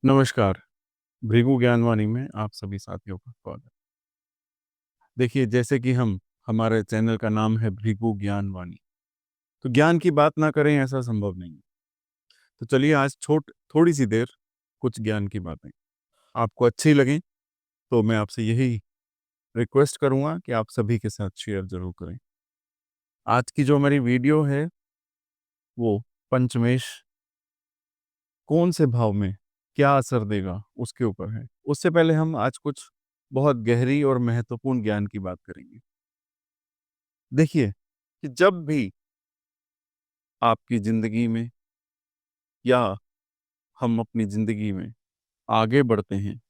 नमस्कार, भृगु ज्ञानवाणी में आप सभी साथियों का स्वागत। देखिए, जैसे कि हमारे चैनल का नाम है भृगु ज्ञानवाणी, तो ज्ञान की बात ना करें ऐसा संभव नहीं है। तो चलिए आज थोड़ी-सी देर कुछ ज्ञान की बातें आपको अच्छी लगें, तो मैं आपसे यही रिक्वेस्ट करूँगा कि आप सभी के साथ शेयर ज़रूर करें। आज की जो मेरी वीडियो है, वो पंचमेश कौन से भाव में क्या असर देगा, उसके ऊपर है। उससे पहले हम आज कुछ बहुत गहरी और महत्वपूर्ण ज्ञान की बात करेंगे। देखिए कि जब भी आपकी ज़िंदगी में या हम अपनी ज़िंदगी में आगे बढ़ते हैं,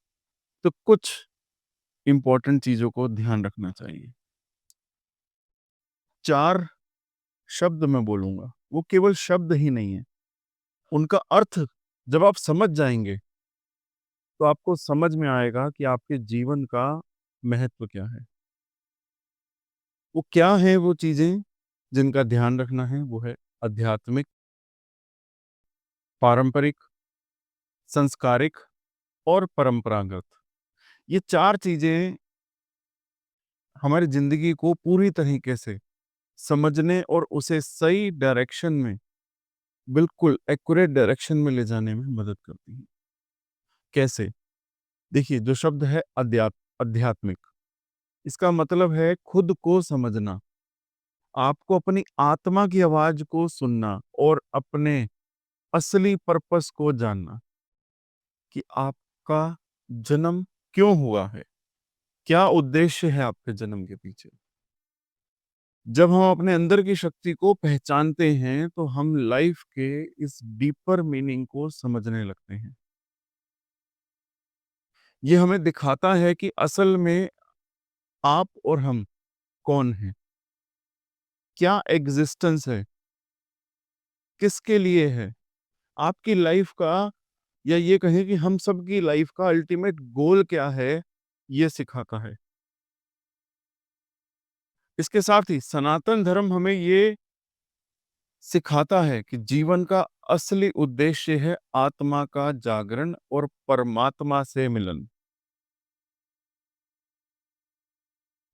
तो कुछ इम्पोर्टेंट चीज़ों को ध्यान रखना चाहिए। 4 शब्द मैं बोलूँगा, वो केवल शब्द ही नहीं है, उनका अर्थ जब आप समझ जाएँगे, तो आपको समझ में आएगा कि आपके जीवन का महत्व क्या है। वो क्या हैं वो चीज़ें जिनका ध्यान रखना है, वो है आध्यात्मिक, पारंपरिक, संस्कारिक और परंपरागत। ये 4 चीज़ें हमारी ज़िंदगी को पूरी तरीके से समझने और उसे सही डायरेक्शन में, बिल्कुल एक्यूरेट डायरेक्शन में ले जाने में मदद करती हैं। कैसे? देखिए, जो शब्द है आध्यात्मिक, इसका मतलब है खुद को समझना, आपको अपनी आत्मा की आवाज़ को सुनना और अपने असली पर्पस को जानना कि आपका जन्म क्यों हुआ है? क्या उद्देश्य है आपके जन्म के पीछे? जब हम अपने अंदर की शक्ति को पहचानते हैं, तो हम लाइफ के इस डीपर मीनिंग को समझने लगते हैं। ये हमें दिखाता है कि असल में आप और हम कौन हैं? क्या एग्ज़िस्टेंस है? किसके लिए है? आपकी लाइफ का या ये कहें कि हम सबकी लाइफ का अल्टीमेट गोल क्या है? ये सिखाता है। इसके साथ ही सनातन धर्म हमें ये सिखाता है कि जीवन का असली उद्देश्य है आत्मा का जागरण और परमात्मा से मिलन।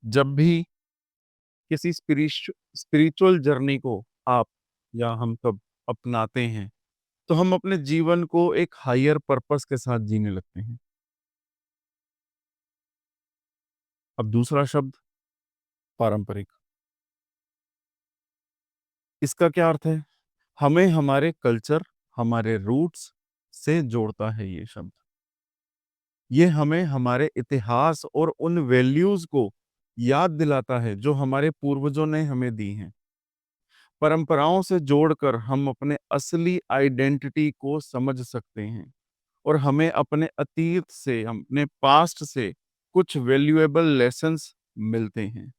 जब भी किसी स्पिरिचुअल जर्नी को आप या हम सब अपनाते हैं, तो हम अपने जीवन को एक हायर पर्पस के साथ जीने लगते हैं। अब दूसरा शब्द पारंपरिक, इसका क्या अर्थ है? हमें हमारे कल्चर, हमारे रूट्स से जोड़ता है ये शब्द। ये हमें हमारे इतिहास और उन वैल्यूज़ को याद दिलाता है जो हमारे पूर्वजों ने हमें दी हैं। परंपराओं से जोड़कर हम अपने असली आइडेंटिटी को समझ सकते हैं और हमें अपने अतीत से, अपने पास्ट से कुछ वैल्यूएबल लेसन्स मिलते हैं।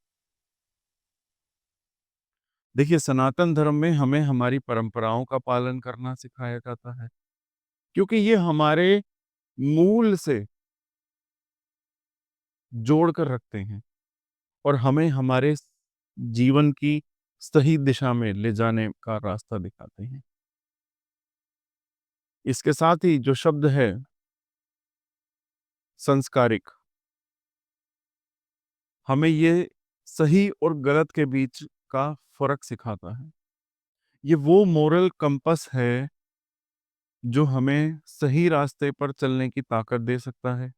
देखिए, सनातन धर्म में हमें हमारी परंपराओं का पालन करना सिखाया जाता है, क्योंकि ये हमारे मूल से जोड़ कर रखते हैं और हमें हमारे जीवन की सही दिशा में ले जाने का रास्ता दिखाते हैं। इसके साथ ही जो शब्द है संस्कारिक, हमें ये सही और गलत के बीच का फ़र्क सिखाता है। ये वो मोरल कंपास है जो हमें सही रास्ते पर चलने की ताकत दे सकता है।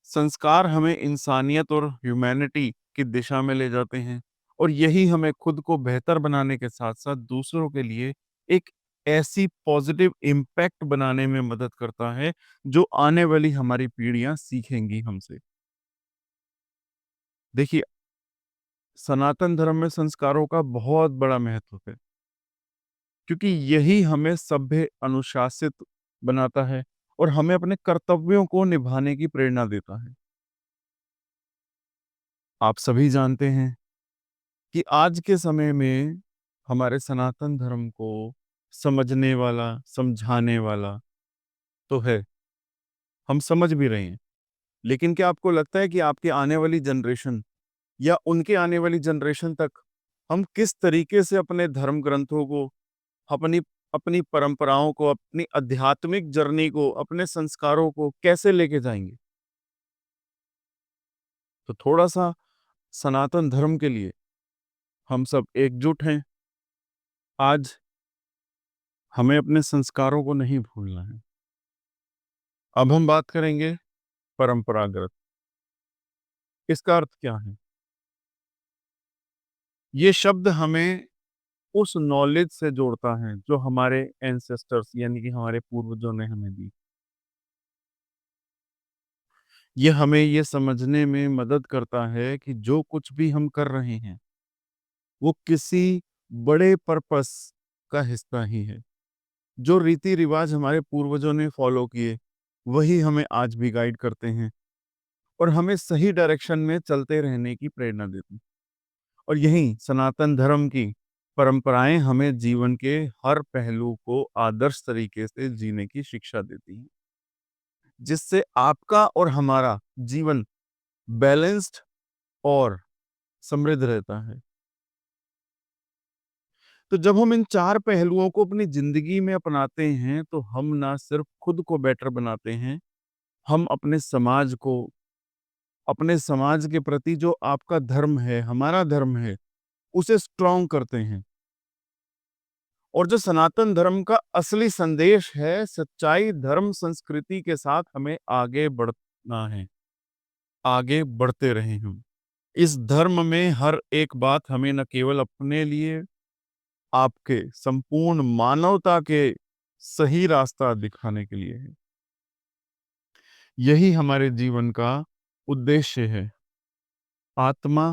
संस्कार हमें इंसानियत और ह्यूमैनिटी की दिशा में ले जाते हैं और यही हमें खुद को बेहतर बनाने के साथ-साथ दूसरों के लिए एक ऐसी पॉजिटिव इम्पैक्ट बनाने में मदद करता है, जो आने वाली हमारी पीढ़ियाँ सीखेंगी हमसे। देखिए, सनातन धर्म में संस्कारों का बहुत बड़ा महत्व है, क्योंकि यही हमें सभ्य, अनुशासित बनाता है और हमें अपने कर्तव्यों को निभाने की प्रेरणा देता है। आप सभी जानते हैं कि आज के समय में हमारे सनातन धर्म को समझने वाला, समझाने वाला तो है, हम समझ भी रहे हैं। लेकिन क्या आपको लगता है कि आपकी आने वाली जनरेशन या उनके आने वाली जनरेशन तक हम किस तरीके से अपने धर्म ग्रंथों को, अपनी अपनी परंपराओं को, अपनी आध्यात्मिक जर्नी को, अपने संस्कारों को कैसे लेके जाएंगे? तो थोड़ा सा सनातन धर्म के लिए हम सब एकजुट हैं। आज हमें अपने संस्कारों को नहीं भूलना है। अब हम बात करेंगे परंपरागत। इसका अर्थ क्या है? ये शब्द हमें उस नॉलेज से जोड़ता है जो हमारे एंसेस्टर्स यानी कि हमारे पूर्वजों ने हमें दी। ये हमें ये समझने में मदद करता है कि जो कुछ भी हम कर रहे हैं, वो किसी बड़े पर्पस का हिस्सा ही है। जो रीति-रिवाज हमारे पूर्वजों ने फॉलो किए, वही हमें आज भी गाइड करते हैं और हमें सही डायरेक्शन में चलते रहने की प्रेरणा देते हैं। और यही सनातन धर्म की परंपराएं हमें जीवन के हर पहलू को आदर्श तरीके से जीने की शिक्षा देती हैं, जिससे आपका और हमारा जीवन बैलेंस्ड और समृद्ध रहता है। तो जब हम इन 4 पहलुओं को अपनी ज़िंदगी में अपनाते हैं, तो हम ना सिर्फ़ खुद को बेटर बनाते हैं, हम अपने समाज के प्रति जो आपका धर्म है, हमारा धर्म है, उसे स्ट्रॉन्ग करते हैं। और जो सनातन धर्म का असली संदेश है, सच्चाई, धर्म, संस्कृति के साथ हमें आगे बढ़ना है, आगे बढ़ते रहें हम। इस धर्म में हर एक बात हमें न केवल अपने लिए, आपके संपूर्ण मानवता के सही रास्ता दिखाने के लिए है। यही हमारे जीवन का उद्देश्य है, आत्मा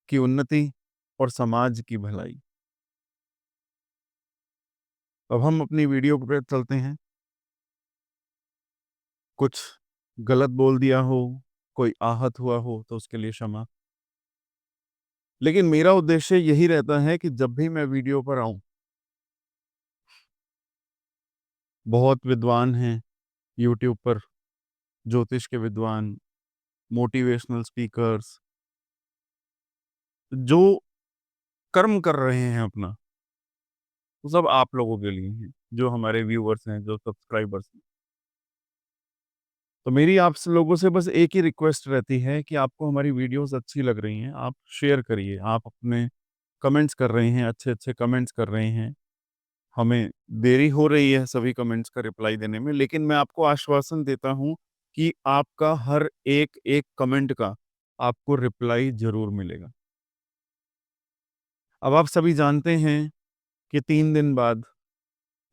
की उन्नति और समाज की भलाई। अब हम अपनी वीडियो पे चलते हैं। कुछ गलत बोल दिया हो, कोई आहत हुआ हो तो उसके लिए क्षमा। लेकिन मेरा उद्देश्य यही रहता है कि जब भी मैं वीडियो पर आऊँ, बहुत विद्वान हैं यूट्यूब पर, ज्योतिष के विद्वान, मोटिवेशनल स्पीकर्स, जो कर्म कर रहे हैं अपना, वो सब आप लोगों के लिए हैं, जो हमारे व्यूअर्स हैं, जो सब्सक्राइबर्स हैं। तो मेरी आप लोगों से बस एक ही रिक्वेस्ट रहती है कि आपको हमारी वीडियोस अच्छी लग रही हैं, आप शेयर करिए। आप अपने कमेंट्स कर रहे हैं, अच्छे-अच्छे कमेंट्स कर रहे हैं। हमें देरी हो रही है सभी कमेंट्स का रिप्लाई देने में, लेकिन मैं आपको आश्वासन देता हूँ कि आपका हर एक-एक कमेंट का आपको रिप्लाई ज़रूर मिलेगा। अब आप सभी जानते हैं कि 3 दिन बाद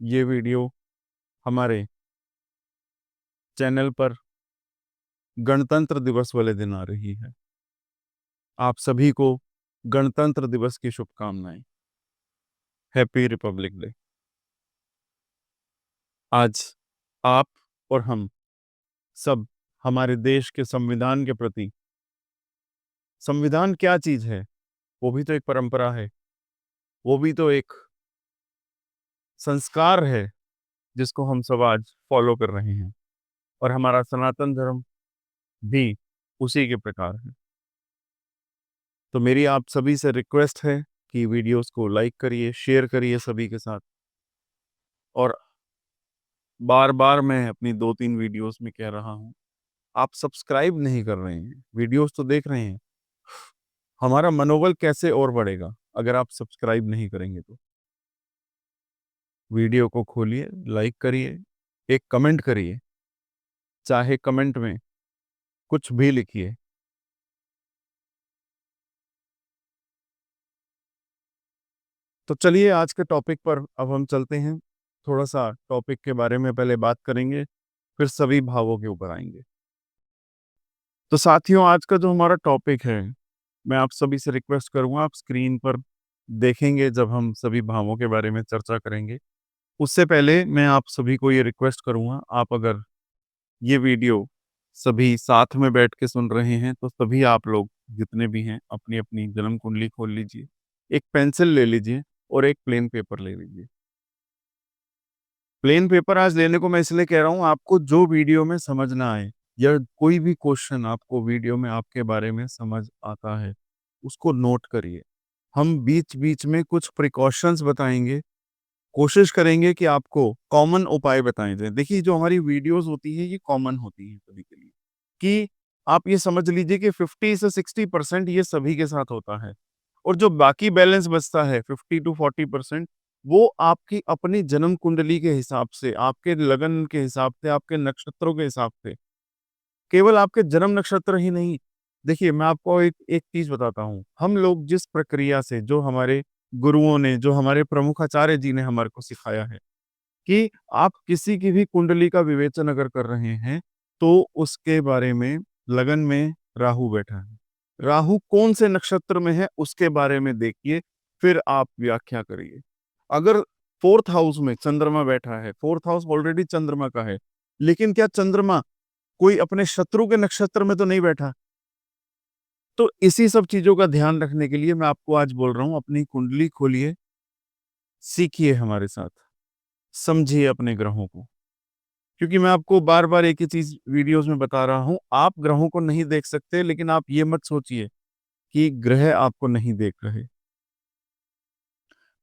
ये वीडियो हमारे चैनल पर गणतंत्र दिवस वाले दिन आ रही है। आप सभी को गणतंत्र दिवस की शुभकामनाएँ। Happy Republic day. आज आप और हम सब हमारे देश के संविधान के प्रति, संविधान क्या चीज़ है? वो भी तो एक परंपरा है, वो भी तो एक संस्कार है, जिसको हम सब आज फॉलो कर रहे हैं और हमारा सनातन धर्म भी उसी के प्रकार है। तो मेरी आप सभी से रिक्वेस्ट है कि वीडियोस को लाइक करिए, शेयर करिए सभी के साथ और बार-बार मैं अपनी 2-3 वीडियोस में कह रहा हूँ, आप सब्सक्राइब नहीं कर रहे हैं, वीडियोस तो देख रहे हैं। हमारा मनोबल कैसे और बढ़ेगा, अगर आप सब्सक्राइब नहीं करेंगे तो? वीडियो को खोलिए, लाइक करिए, एक कमेंट करिए, चाहे कमेंट में कुछ भी लिखिए। तो चलिए आज के टॉपिक पर अब हम चलते हैं। थोड़ा-सा टॉपिक के बारे में पहले बात करेंगे, फिर सभी भावों के ऊपर आएँगे। तो साथियों आज का जो हमारा टॉपिक है, मैं आप सभी से रिक्वेस्ट करूँगा आप स्क्रीन पर देखेंगे जब हम सभी भावों के बारे में चर्चा करेंगे। उससे पहले मैं आप सभी को ये रिक्वेस्ट करूँगा, आप अगर ये वीडियो सभी साथ में बैठ के सुन रहे हैं, तो सभी आप लोग जितने भी हैं, अपनी-अपनी जन्म कुंडली खोल लीजिए, एक पेंसिल ले लीजिए और एक प्लेन पेपर ले लीजिए। प्लेन पेपर आज लेने को मैं इसलिए कह रहा हूँ, आपको जो वीडियो में समझ ना आए या कोई भी क्वेश्चन आपको वीडियो में आपके बारे में समझ आता है, उसको नोट करिए। हम बीच-बीच में कुछ प्रिकॉशंस बताएँगे कोशिश करेंगे कि आपको कॉमन उपाय बताए जाएँ। देखिए, जो हमारी वीडियोज़ होती हैं, ये कॉमन होती हैं सभी के लिए, कि आप ये समझ लीजिए कि 50 से 60% ये सभी के साथ होता है और जो बाकी बैलेंस बचता है 50 टू 40%, वो आपकी अपनी जन्म कुंडली के हिसाब से, आपके लगन के हिसाब से, आपके नक्षत्रों के हिसाब से, केवल आपके जन्म नक्षत्र ही नहीं। देखिए, मैं आपको एक एक चीज़ बताता हूँ। हम लोग जिस प्रक्रिया से, जो हमारे गुरुओं ने, जो हमारे प्रमुख आचार्य जी ने हमारे को सिखाया है कि आप किसी की भी कुंडली का विवेचन अगर कर रहे हैं, तो उसके बारे में लगन में राहु बैठा है। राहु कौन से नक्षत्र में है, उसके बारे में देखिए, फिर आप व्याख्या करिए। अगर 4th हाउस में चंद्रमा बैठा है, 4th हाउस ऑलरेडी चंद्रमा का है, लेकिन क्या चंद्रमा कोई अपने शत्रु के नक्षत्र में तो नहीं बैठा। तो इसी सब चीज़ों का ध्यान रखने के लिए मैं आपको आज बोल रहा हूँ, अपनी कुंडली खोलिए, सीखिए हमारे साथ, समझिए अपने ग्रहों को। क्योंकि मैं आपको बार-बार एक ही चीज़ वीडियोज़ में बता रहा हूँ, आप ग्रहों को नहीं देख सकते, लेकिन आप ये मत सोचिए कि ग्रह आपको नहीं देख रहे।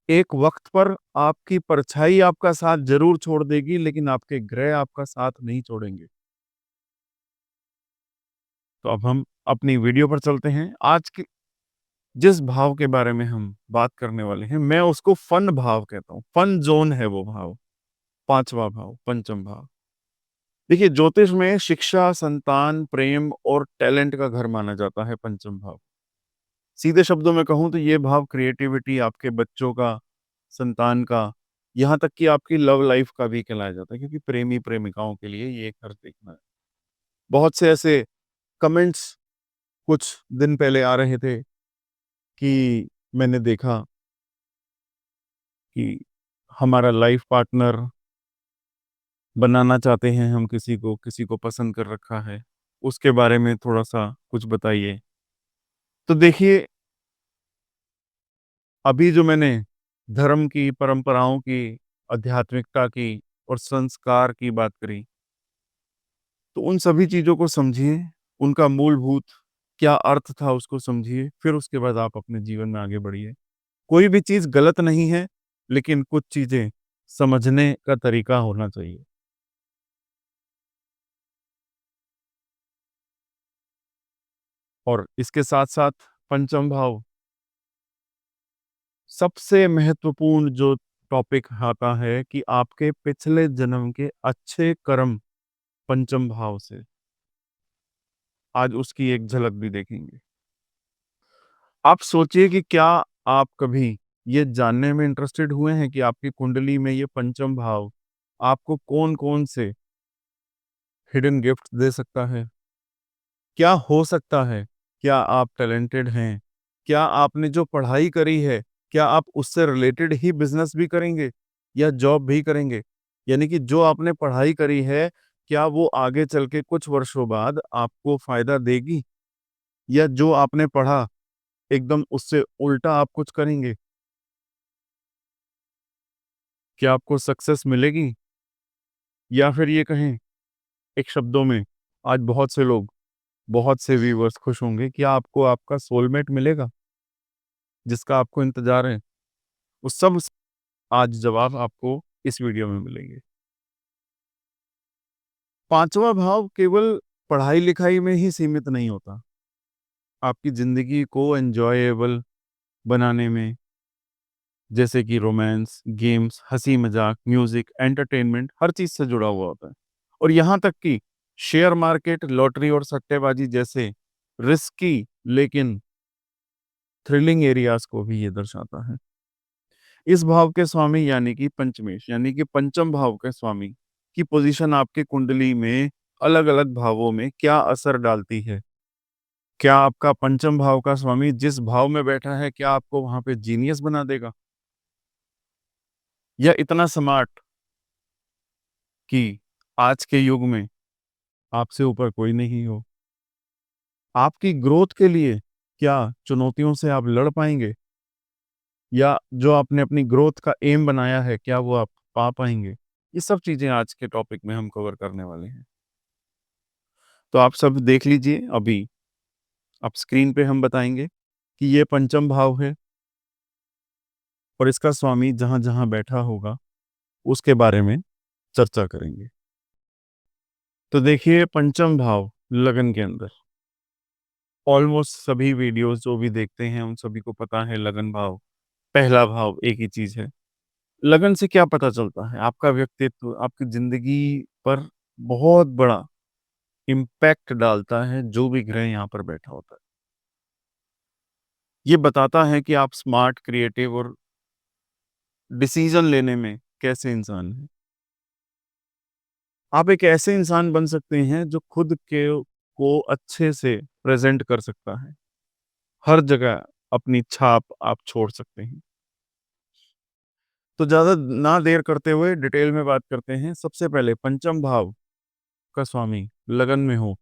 एक वक़्त पर आपकी परछाई आपका साथ ज़रूर छोड़ देगी, लेकिन आपके ग्रह आपका साथ नहीं छोड़ेंगे। तो अब हम अपनी वीडियो पर चलते हैं। आज के जिस भाव के बारे में हम बात करने वाले हैं, मैं उसको फन भाव कहता हूँ। फन ज़ोन है वो भाव, 5वाँ भाव, पंचम भाव। देखिए, ज्योतिष में शिक्षा, संतान, प्रेम और टैलेंट का घर माना जाता है पंचम भाव। सीधे शब्दों में कहूँ तो ये भाव क्रिएटिविटी, आपके बच्चों का, संतान का, यहाँ तक कि आपकी लव लाइफ का भी कहलाया जाता है, क्योंकि प्रेमी-प्रेमिकाओं के लिए ये घर देखना है। बहुत से ऐसे कमेंट्स कुछ दिन पहले आ रहे थे कि मैंने देखा कि हमारा लाइफ पार्टनर बनाना चाहते हैं हम किसी को पसंद कर रखा है। उसके बारे में थोड़ा-सा कुछ बताइए। तो देखिए, अभी जो मैंने धर्म की, परंपराओं की, आध्यात्मिकता की और संस्कार की बात करी, तो उन सभी चीज़ों को समझिए, उनका मूलभूत क्या अर्थ था उसको समझिए, फिर उसके बाद आप अपने जीवन में आगे बढ़िए। कोई भी चीज़ गलत नहीं है, लेकिन कुछ चीज़ें समझने का तरीका होना चाहिए। और इसके साथ-साथ पंचम भाव, सबसे महत्वपूर्ण जो टॉपिक आता है कि आपके पिछले जन्म के अच्छे कर्म पंचम भाव से, आज उसकी एक झलक भी देखेंगे। आप सोचिए कि क्या आप कभी ये जानने में इंटरेस्टेड हुए हैं कि आपकी कुंडली में ये पंचम भाव आपको कौन-कौन से हिडन गिफ्ट दे सकता है? क्या हो सकता है? क्या आप टैलेंटेड हैं? क्या आपने जो पढ़ाई करी है, क्या आप उससे रिलेटेड ही बिज़नेस भी करेंगे या जॉब भी करेंगे? यानी कि जो आपने पढ़ाई करी है, क्या वो आगे चल के कुछ वर्षों बाद आपको फ़ायदा देगी? या जो आपने पढ़ा, एकदम उससे उल्टा आप कुछ करेंगे? क्या आपको सक्सेस मिलेगी? या फिर ये कहें एक शब्दों में, आज बहुत से लोग, बहुत से व्यूअर्स खुश होंगे, क्या आपको आपका सोलमेट मिलेगा, जिसका आपको इंतज़ार है? वो सब आज जवाब आपको इस वीडियो में मिलेंगे। 5वाँ भाव केवल पढ़ाई-लिखाई में ही सीमित नहीं होता। आपकी ज़िंदगी को एन्जॉयबल बनाने में, जैसे कि रोमांस, गेम्स, हँसी-मज़ाक, म्यूज़िक, एंटरटेनमेंट, हर चीज़ से जुड़ा हुआ होता है। और यहाँ तक कि शेयर मार्केट, लॉटरी और सट्टेबाज़ी जैसे रिस्की लेकिन थ्रिलिंग एरियाज़ को भी ये दर्शाता है। इस भाव के स्वामी यानी कि पंचमेश, यानी कि पंचम भाव के स्वामी की पोजीशन आपकी कुंडली में अलग-अलग भावों में क्या असर डालती है? क्या आपका पंचम भाव का स्वामी जिस भाव में बैठा है, क्या आपको वहाँ पे जीनियस बना देगा? या इतना स्मार्ट कि आज के युग में आपसे ऊपर कोई नहीं हो? आपकी ग्रोथ के लिए क्या चुनौतियों से आप लड़ पाएँगे? या जो आपने अपनी ग्रोथ का एम बनाया है, क्या वो आप पा पाएँगे? ये सब चीज़ें आज के टॉपिक में हम कवर करने वाले हैं। तो आप सब देख लीजिए अभी, अब स्क्रीन पे हम बताएँगे कि ये पंचम भाव है और इसका स्वामी जहाँ-जहाँ बैठा होगा, उसके बारे में चर्चा करेंगे। तो देखिए पंचम भाव लगन के अंदर ऑलमोस्ट सभी वीडियोस जो भी देखते हैं उन सभी को पता है लगन भाव, पहला भाव एक ही चीज है। लगन से क्या पता चलता है? आपका व्यक्तित्व आपकी जिंदगी पर बहुत बड़ा इम्पैक्ट डालता है जो भी ग्रह यहाँ पर बैठा होता है। ये बताता है कि आप स्मार्ट, क्रिएटिव और डिसीजन लेने में कैसे इंसान हैं। आप एक ऐसे इंसान बन सकते हैं जो खुद के को अच्छे से प्रेजेंट कर सकता है। हर जगह अपनी छाप आप छोड़ सकते हैं। तो ज़्यादा ना देर करते हुए डिटेल में बात करते हैं। सबसे पहले पंचम भाव का स्वामी लगन में हो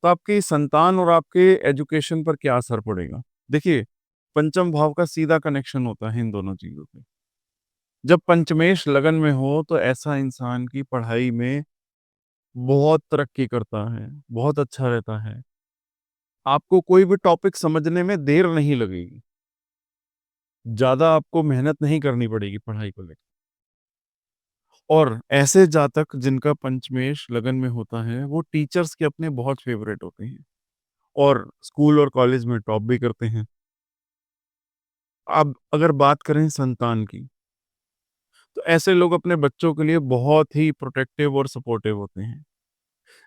तो आपकी संतान और आपके एजुकेशन पर क्या असर पड़ेगा? देखिए, पंचम भाव का सीधा कनेक्शन होता है इन दोनों चीज़ों पे। जब पंचमेश लगन में हो तो ऐसा इंसान की पढ़ाई में बहुत तरक्की करता है, बहुत अच्छा रहता है। आपको कोई भी टॉपिक समझने में देर नहीं लगेगी। ज़्यादा आपको मेहनत नहीं करनी पड़ेगी पढ़ाई को लेकर। और ऐसे जातक जिनका पंचमेश लगन में होता है, वो टीचर्स के अपने बहुत फेवरेट होते हैं और स्कूल और कॉलेज में टॉप भी करते हैं। अब अगर बात करें संतान की, तो ऐसे लोग अपने बच्चों के लिए बहुत ही प्रोटेक्टिव और सपोर्टिव होते हैं।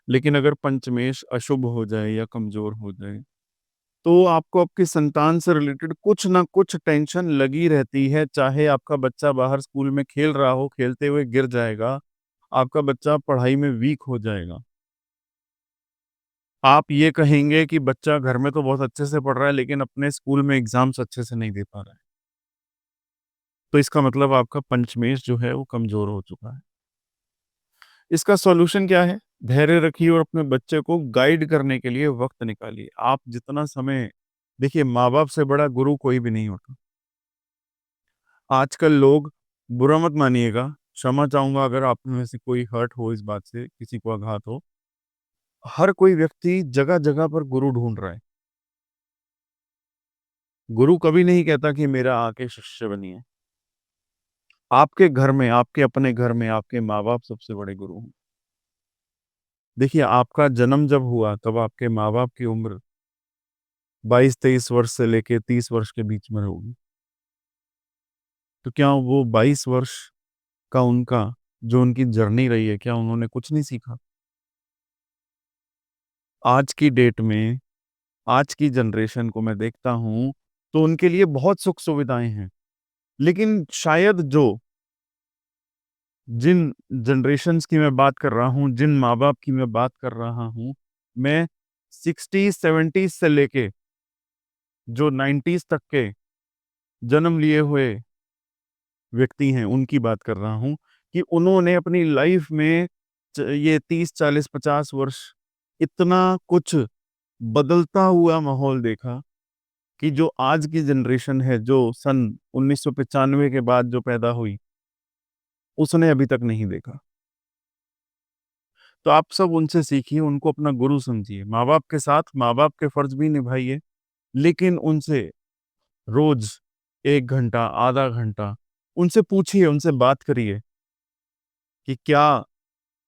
लेकिन अगर पंचमेश अशुभ हो जाए या कमज़ोर हो जाए, तो आपको आपकी संतान से रिलेटेड कुछ ना कुछ टेंशन लगी रहती है। चाहे आपका बच्चा बाहर स्कूल में खेल रहा हो, खेलते हुए गिर जाएगा, आपका बच्चा पढ़ाई में वीक हो जाएगा। आप ये कहेंगे कि बच्चा घर में तो बहुत अच्छे से पढ़ रहा है, लेकिन अपने स्कूल में एग्ज़ाम्स अच्छे से नहीं दे पा रहा है। तो इसका मतलब आपका पंचमेश जो है वो कमज़ोर हो चुका है। इसका सॉल्यूशन क्या है? धैर्य रखिए और अपने बच्चे को गाइड करने के लिए वक़्त निकालिए। आप जितना समय देखिए, माँ-बाप से बड़ा गुरु कोई भी नहीं होता। आजकल लोग बुरा मत मानिएगा, क्षमा चाहूँगा अगर आप में से कोई हर्ट हो इस बात से, किसी को आघात हो। हर कोई व्यक्ति जगह-जगह पर गुरु ढूँढ रहा है। गुरु कभी नहीं कहता कि मेरा आके शिष्य बनिए। आपके घर में, आपके अपने घर में आपके माँ-बाप सबसे बड़े गुरु हैं। देखिए, आपका जन्म जब हुआ तब आपके माँ-बाप की उम्र 22-23 वर्ष से लेके 30 वर्ष के बीच में होगी। तो क्या वो 22 वर्ष का उनका जो उनकी जर्नी रही है, क्या उन्होंने कुछ नहीं सीखा? आज की डेट में, आज की जनरेशन को मैं देखता हूँ, तो उनके लिए बहुत सुख-सुविधाएँ हैं। लेकिन शायद जो जिन जनरेशन्स की मैं बात कर रहा हूँ, जिन माँ-बाप की मैं बात कर रहा हूँ, मैं 60s 70s से लेके जो 90s तक के जन्म लिए हुए व्यक्ति हैं, उनकी बात कर रहा हूँ कि उन्होंने अपनी लाइफ में ये 30, 40, 50 वर्ष इतना कुछ बदलता हुआ माहौल देखा कि जो आज की जनरेशन है, जो सन 1995 के बाद जो पैदा हुई, उसने अभी तक नहीं देखा। तो आप सब उनसे सीखिए, उनको अपना गुरु समझिए। माँ-बाप के साथ माँ-बाप के फर्ज़ भी निभाइए, लेकिन उनसे रोज़ 1 घंटा, आधा घंटा उनसे पूछिए, उनसे बात करिए कि क्या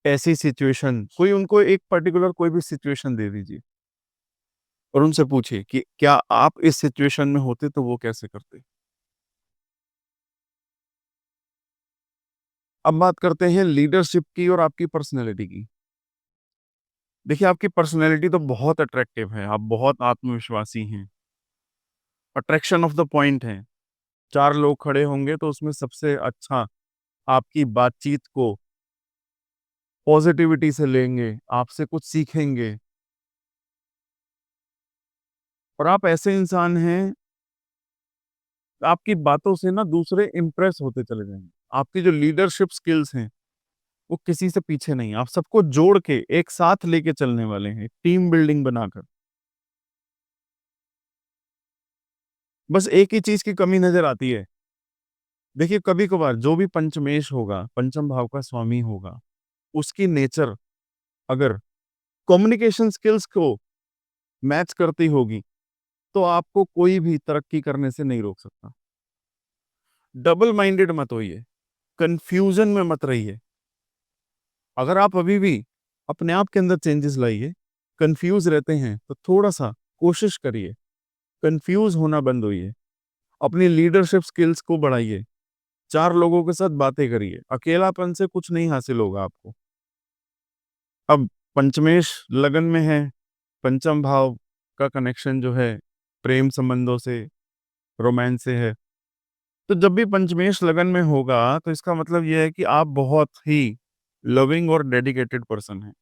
ऐसी सिचुएशन कोई उनको एक पर्टिकुलर कोई भी सिचुएशन दे दीजिए और उनसे पूछिए कि क्या आप इस सिचुएशन में होते तो वो कैसे करते? अब बात करते हैं लीडरशिप की और आपकी पर्सनैलिटी की। देखिए, आपकी पर्सनैलिटी तो बहुत अट्रैक्टिव है, आप बहुत आत्मविश्वासी हैं, अट्रैक्शन ऑफ द पॉइंट हैं। 4 लोग खड़े होंगे तो उसमें सबसे अच्छा आपकी बातचीत को पॉज़िटिविटी से लेंगे, आपसे कुछ सीखेंगे और आप ऐसे इंसान हैं, आपकी बातों से ना दूसरे इम्प्रेस होते चले जाएँगे। आपकी जो लीडरशिप स्किल्स हैं, वो किसी से पीछे नहीं हैं। आप सबको जोड़ के एक साथ लेके चलने वाले हैं, टीम बिल्डिंग बनाकर। बस एक ही चीज़ की कमी नज़र आती है। देखिए, कभी-कभार जो भी पंचमेश होगा, पंचम भाव का स्वामी होगा, उसकी नेचर अगर कम्युनिकेशन स्किल्स को मैच करती होगी, तो आपको कोई भी तरक्की करने से नहीं रोक सकता। डबल माइंडेड मत होइए। कंफ्यूजन में मत रहिए। अगर आप अभी भी अपने आप के अंदर चेंजेस लाइए, कंफ्यूज रहते हैं तो थोड़ा-सा कोशिश करिए, कंफ्यूज होना बंद होइए। अपनी लीडरशिप स्किल्स को बढ़ाइए, 4 लोगों के साथ बातें करिए, अकेलापन से कुछ नहीं हासिल होगा आपको। अब पंचमेश लगन में है, पंचम भाव का कनेक्शन जो है प्रेम संबंधों से, रोमांस से है। तो जब भी पंचमेश लगन में होगा, तो इसका मतलब ये है कि आप बहुत ही लविंग और डेडिकेटेड पर्सन हैं।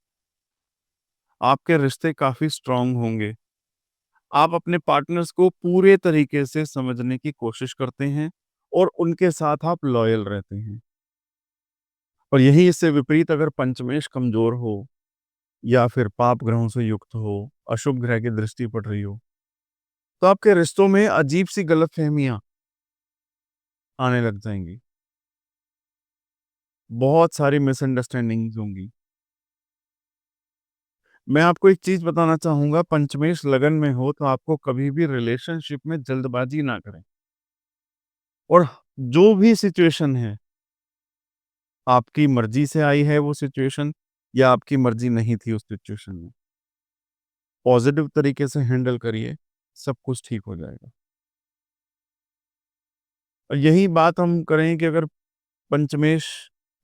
आपके रिश्ते काफ़ी स्ट्रॉन्ग होंगे। आप अपने पार्टनर्स को पूरे तरीके से समझने की कोशिश करते हैं और उनके साथ आप लॉयल रहते हैं। और यही इससे विपरीत अगर पंचमेश कमज़ोर हो या फिर पाप ग्रहों से युक्त हो, अशुभ ग्रह की दृष्टि पड़ रही हो, तो आपके रिश्तों में अजीब-सी गलतफ़हमियाँ आने लग जाएँगी। बहुत सारी मिसअंडरस्टैंडिंग्स होंगी। मैं आपको एक चीज़ बताना चाहूँगा, पंचमेश लगन में हो तो आपको कभी भी रिलेशनशिप में जल्दबाज़ी ना करें। और जो भी सिचुएशन है, आपकी मर्ज़ी से आई है वो सिचुएशन या आपकी मर्ज़ी नहीं थी उस सिचुएशन में, पॉज़िटिव तरीके से हैंडल करिए, सब कुछ ठीक हो जाएगा। और यही बात हम करें कि अगर पंचमेश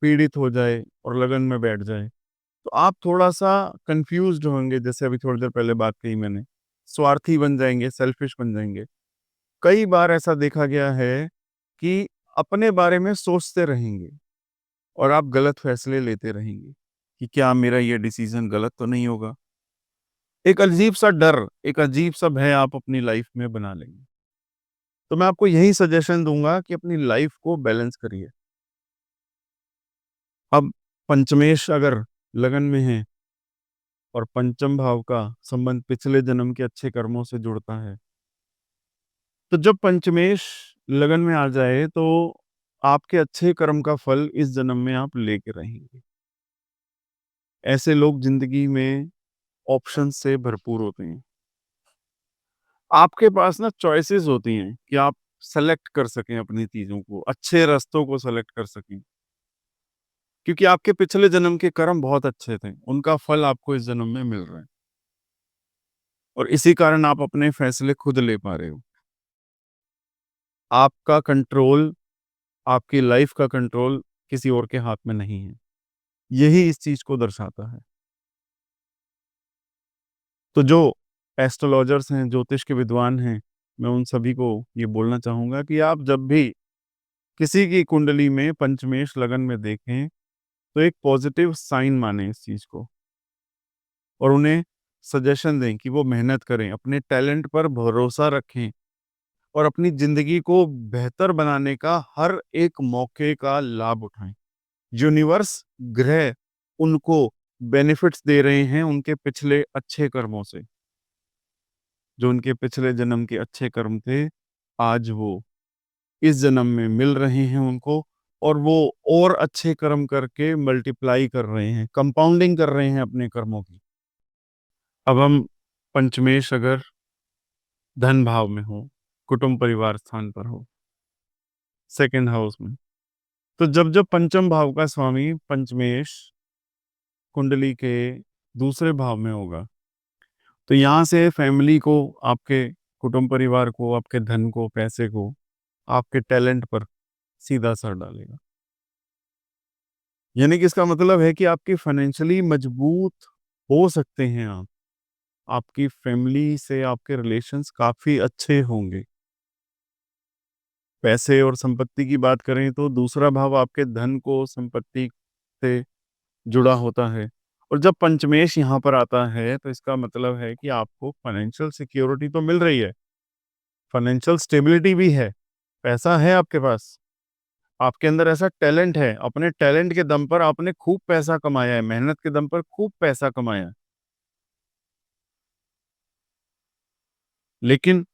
पीड़ित हो जाए और लगन में बैठ जाए, तो आप थोड़ा-सा कन्फ्यूज़्ड होंगे, जैसे अभी थोड़ी देर पहले बात कही मैंने। स्वार्थी बन जाएँगे, सेल्फ़िश बन जाएँगे। कई बार ऐसा देखा गया है कि अपने बारे में सोचते रहेंगे और आप गलत फ़ैसले लेते रहेंगे, कि क्या मेरा ये डिसीज़न गलत तो नहीं होगा? एक अजीब-सा डर, एक अजीब-सा भय आप अपनी लाइफ़ में बना लेंगे। तो मैं आपको यही सजेशन दूँगा कि अपनी लाइफ़ को बैलेंस करिए। अब पंचमेश अगर लगन में है और पंचम भाव का संबंध पिछले जन्म के अच्छे कर्मों से जुड़ता है, तो जब पंचमेश लगन में आ जाए तो आपके अच्छे कर्म का फल इस जन्म में आप लेके रहेंगे। ऐसे लोग ज़िंदगी में ऑप्शन से भरपूर होते हैं। आपके पास ना चॉइसेस होती हैं कि आप सेलेक्ट कर सकें अपनी चीज़ों को, अच्छे रास्तों को सेलेक्ट कर सकें। क्योंकि आपके पिछले जन्म के कर्म बहुत अच्छे थे, उनका फल आपको इस जन्म में मिल रहा है और इसी कारण आप अपने फैसले खुद ले पा रहे हो। आपका कंट्रोल, आपकी लाइफ़ का कंट्रोल किसी और के हाथ में नहीं है। यही इस चीज़ को दर्शाता है। तो जो एस्ट्रोलॉजर्स हैं, ज्योतिष के विद्वान हैं, मैं उन सभी को ये बोलना चाहूँगा कि आप जब भी किसी की कुंडली में पंचमेश लगन में देखें, तो एक पॉज़िटिव साइन मानें इस चीज़ को और उन्हें सजेशन दें कि वो मेहनत करें, अपने टैलेंट पर भरोसा रखें और अपनी ज़िंदगी को बेहतर बनाने का हर एक मौके का लाभ उठाएँ। यूनिवर्स, ग्रह उनको बेनिफिट्स दे रहे हैं उनके पिछले अच्छे कर्मों से। जो उनके पिछले जन्म के अच्छे कर्म थे, आज वो इस जन्म में मिल रहे हैं उनको और वो और अच्छे कर्म करके मल्टीप्लाई कर रहे हैं, कंपाउंडिंग कर रहे हैं अपने कर्मों की। अब हम पंचमेश अगर धन भाव में हो, कुटुंब परिवार स्थान पर हो, सेकंड हाउस में, तो जब-जब पंचम भाव का स्वामी पंचमेश कुंडली के दूसरे भाव में होगा, तो यहाँ से फैमिली को, आपके कुटुंब परिवार को, आपके धन को, पैसे को, आपके टैलेंट पर सीधा असर डालेगा। यानी कि इसका मतलब है कि आपकी फाइनेंशियली मजबूत हो सकते हैं आप। आपकी फैमिली से आपके रिलेशंस काफ़ी अच्छे होंगे। पैसे और संपत्ति की बात करें तो दूसरा भाव आपके धन को, संपत्ति से जुड़ा होता है और जब पंचमेश यहाँ पर आता है तो इसका मतलब है कि आपको फाइनेंशियल सिक्योरिटी तो मिल रही है, फाइनेंशियल स्टेबिलिटी भी है, पैसा है आपके पास। आपके अंदर ऐसा टैलेंट है, अपने टैलेंट के दम पर आपने खूब पैसा कमाया है, मेहनत के दम पर खूब पैसा कमाया है। लेकिन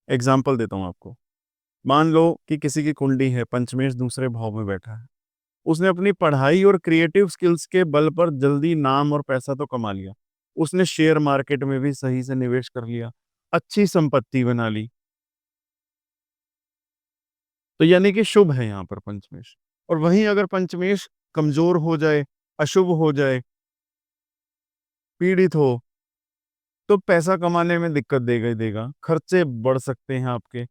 एग्ज़ाम्पल देता हूँ आपको। मान लो कि किसी की कुंडली है, पंचमेश दूसरे भाव में बैठा है। उसने अपनी पढ़ाई और क्रिएटिव स्किल्स के बल पर जल्दी नाम और पैसा तो कमा लिया। उसने शेयर मार्केट में भी सही से निवेश कर लिया, अच्छी संपत्ति बना ली। तो यानी कि शुभ है यहाँ पर पंचमेश। और वहीं अगर पंचमेश कमजोर हो जाए, अशुभ हो जाए, पीड़ित हो, तो पैसा कमाने में दिक्कत देगा ही देगा, खर्चे बढ़ सकते हैं आपके,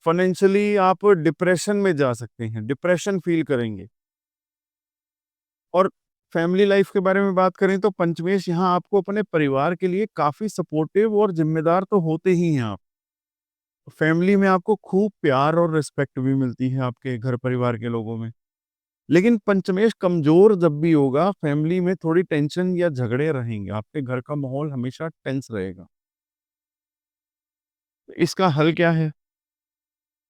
फाइनेंशियली आप डिप्रेशन में जा सकते हैं, डिप्रेशन फील करेंगे। और फैमिली लाइफ के बारे में बात करें तो पंचमेश यहाँ आपको अपने परिवार के लिए काफ़ी सपोर्टिव और ज़िम्मेदार तो होते ही हैं आप। फैमिली में आपको खूब प्यार और रिस्पेक्ट भी मिलती है आपके घर परिवार के लोगों में। लेकिन पंचमेश कमज़ोर जब भी होगा, फैमिली में थोड़ी टेंशन या झगड़े रहेंगे, आपके घर का माहौल हमेशा टेंस रहेगा। तो इसका हल क्या है?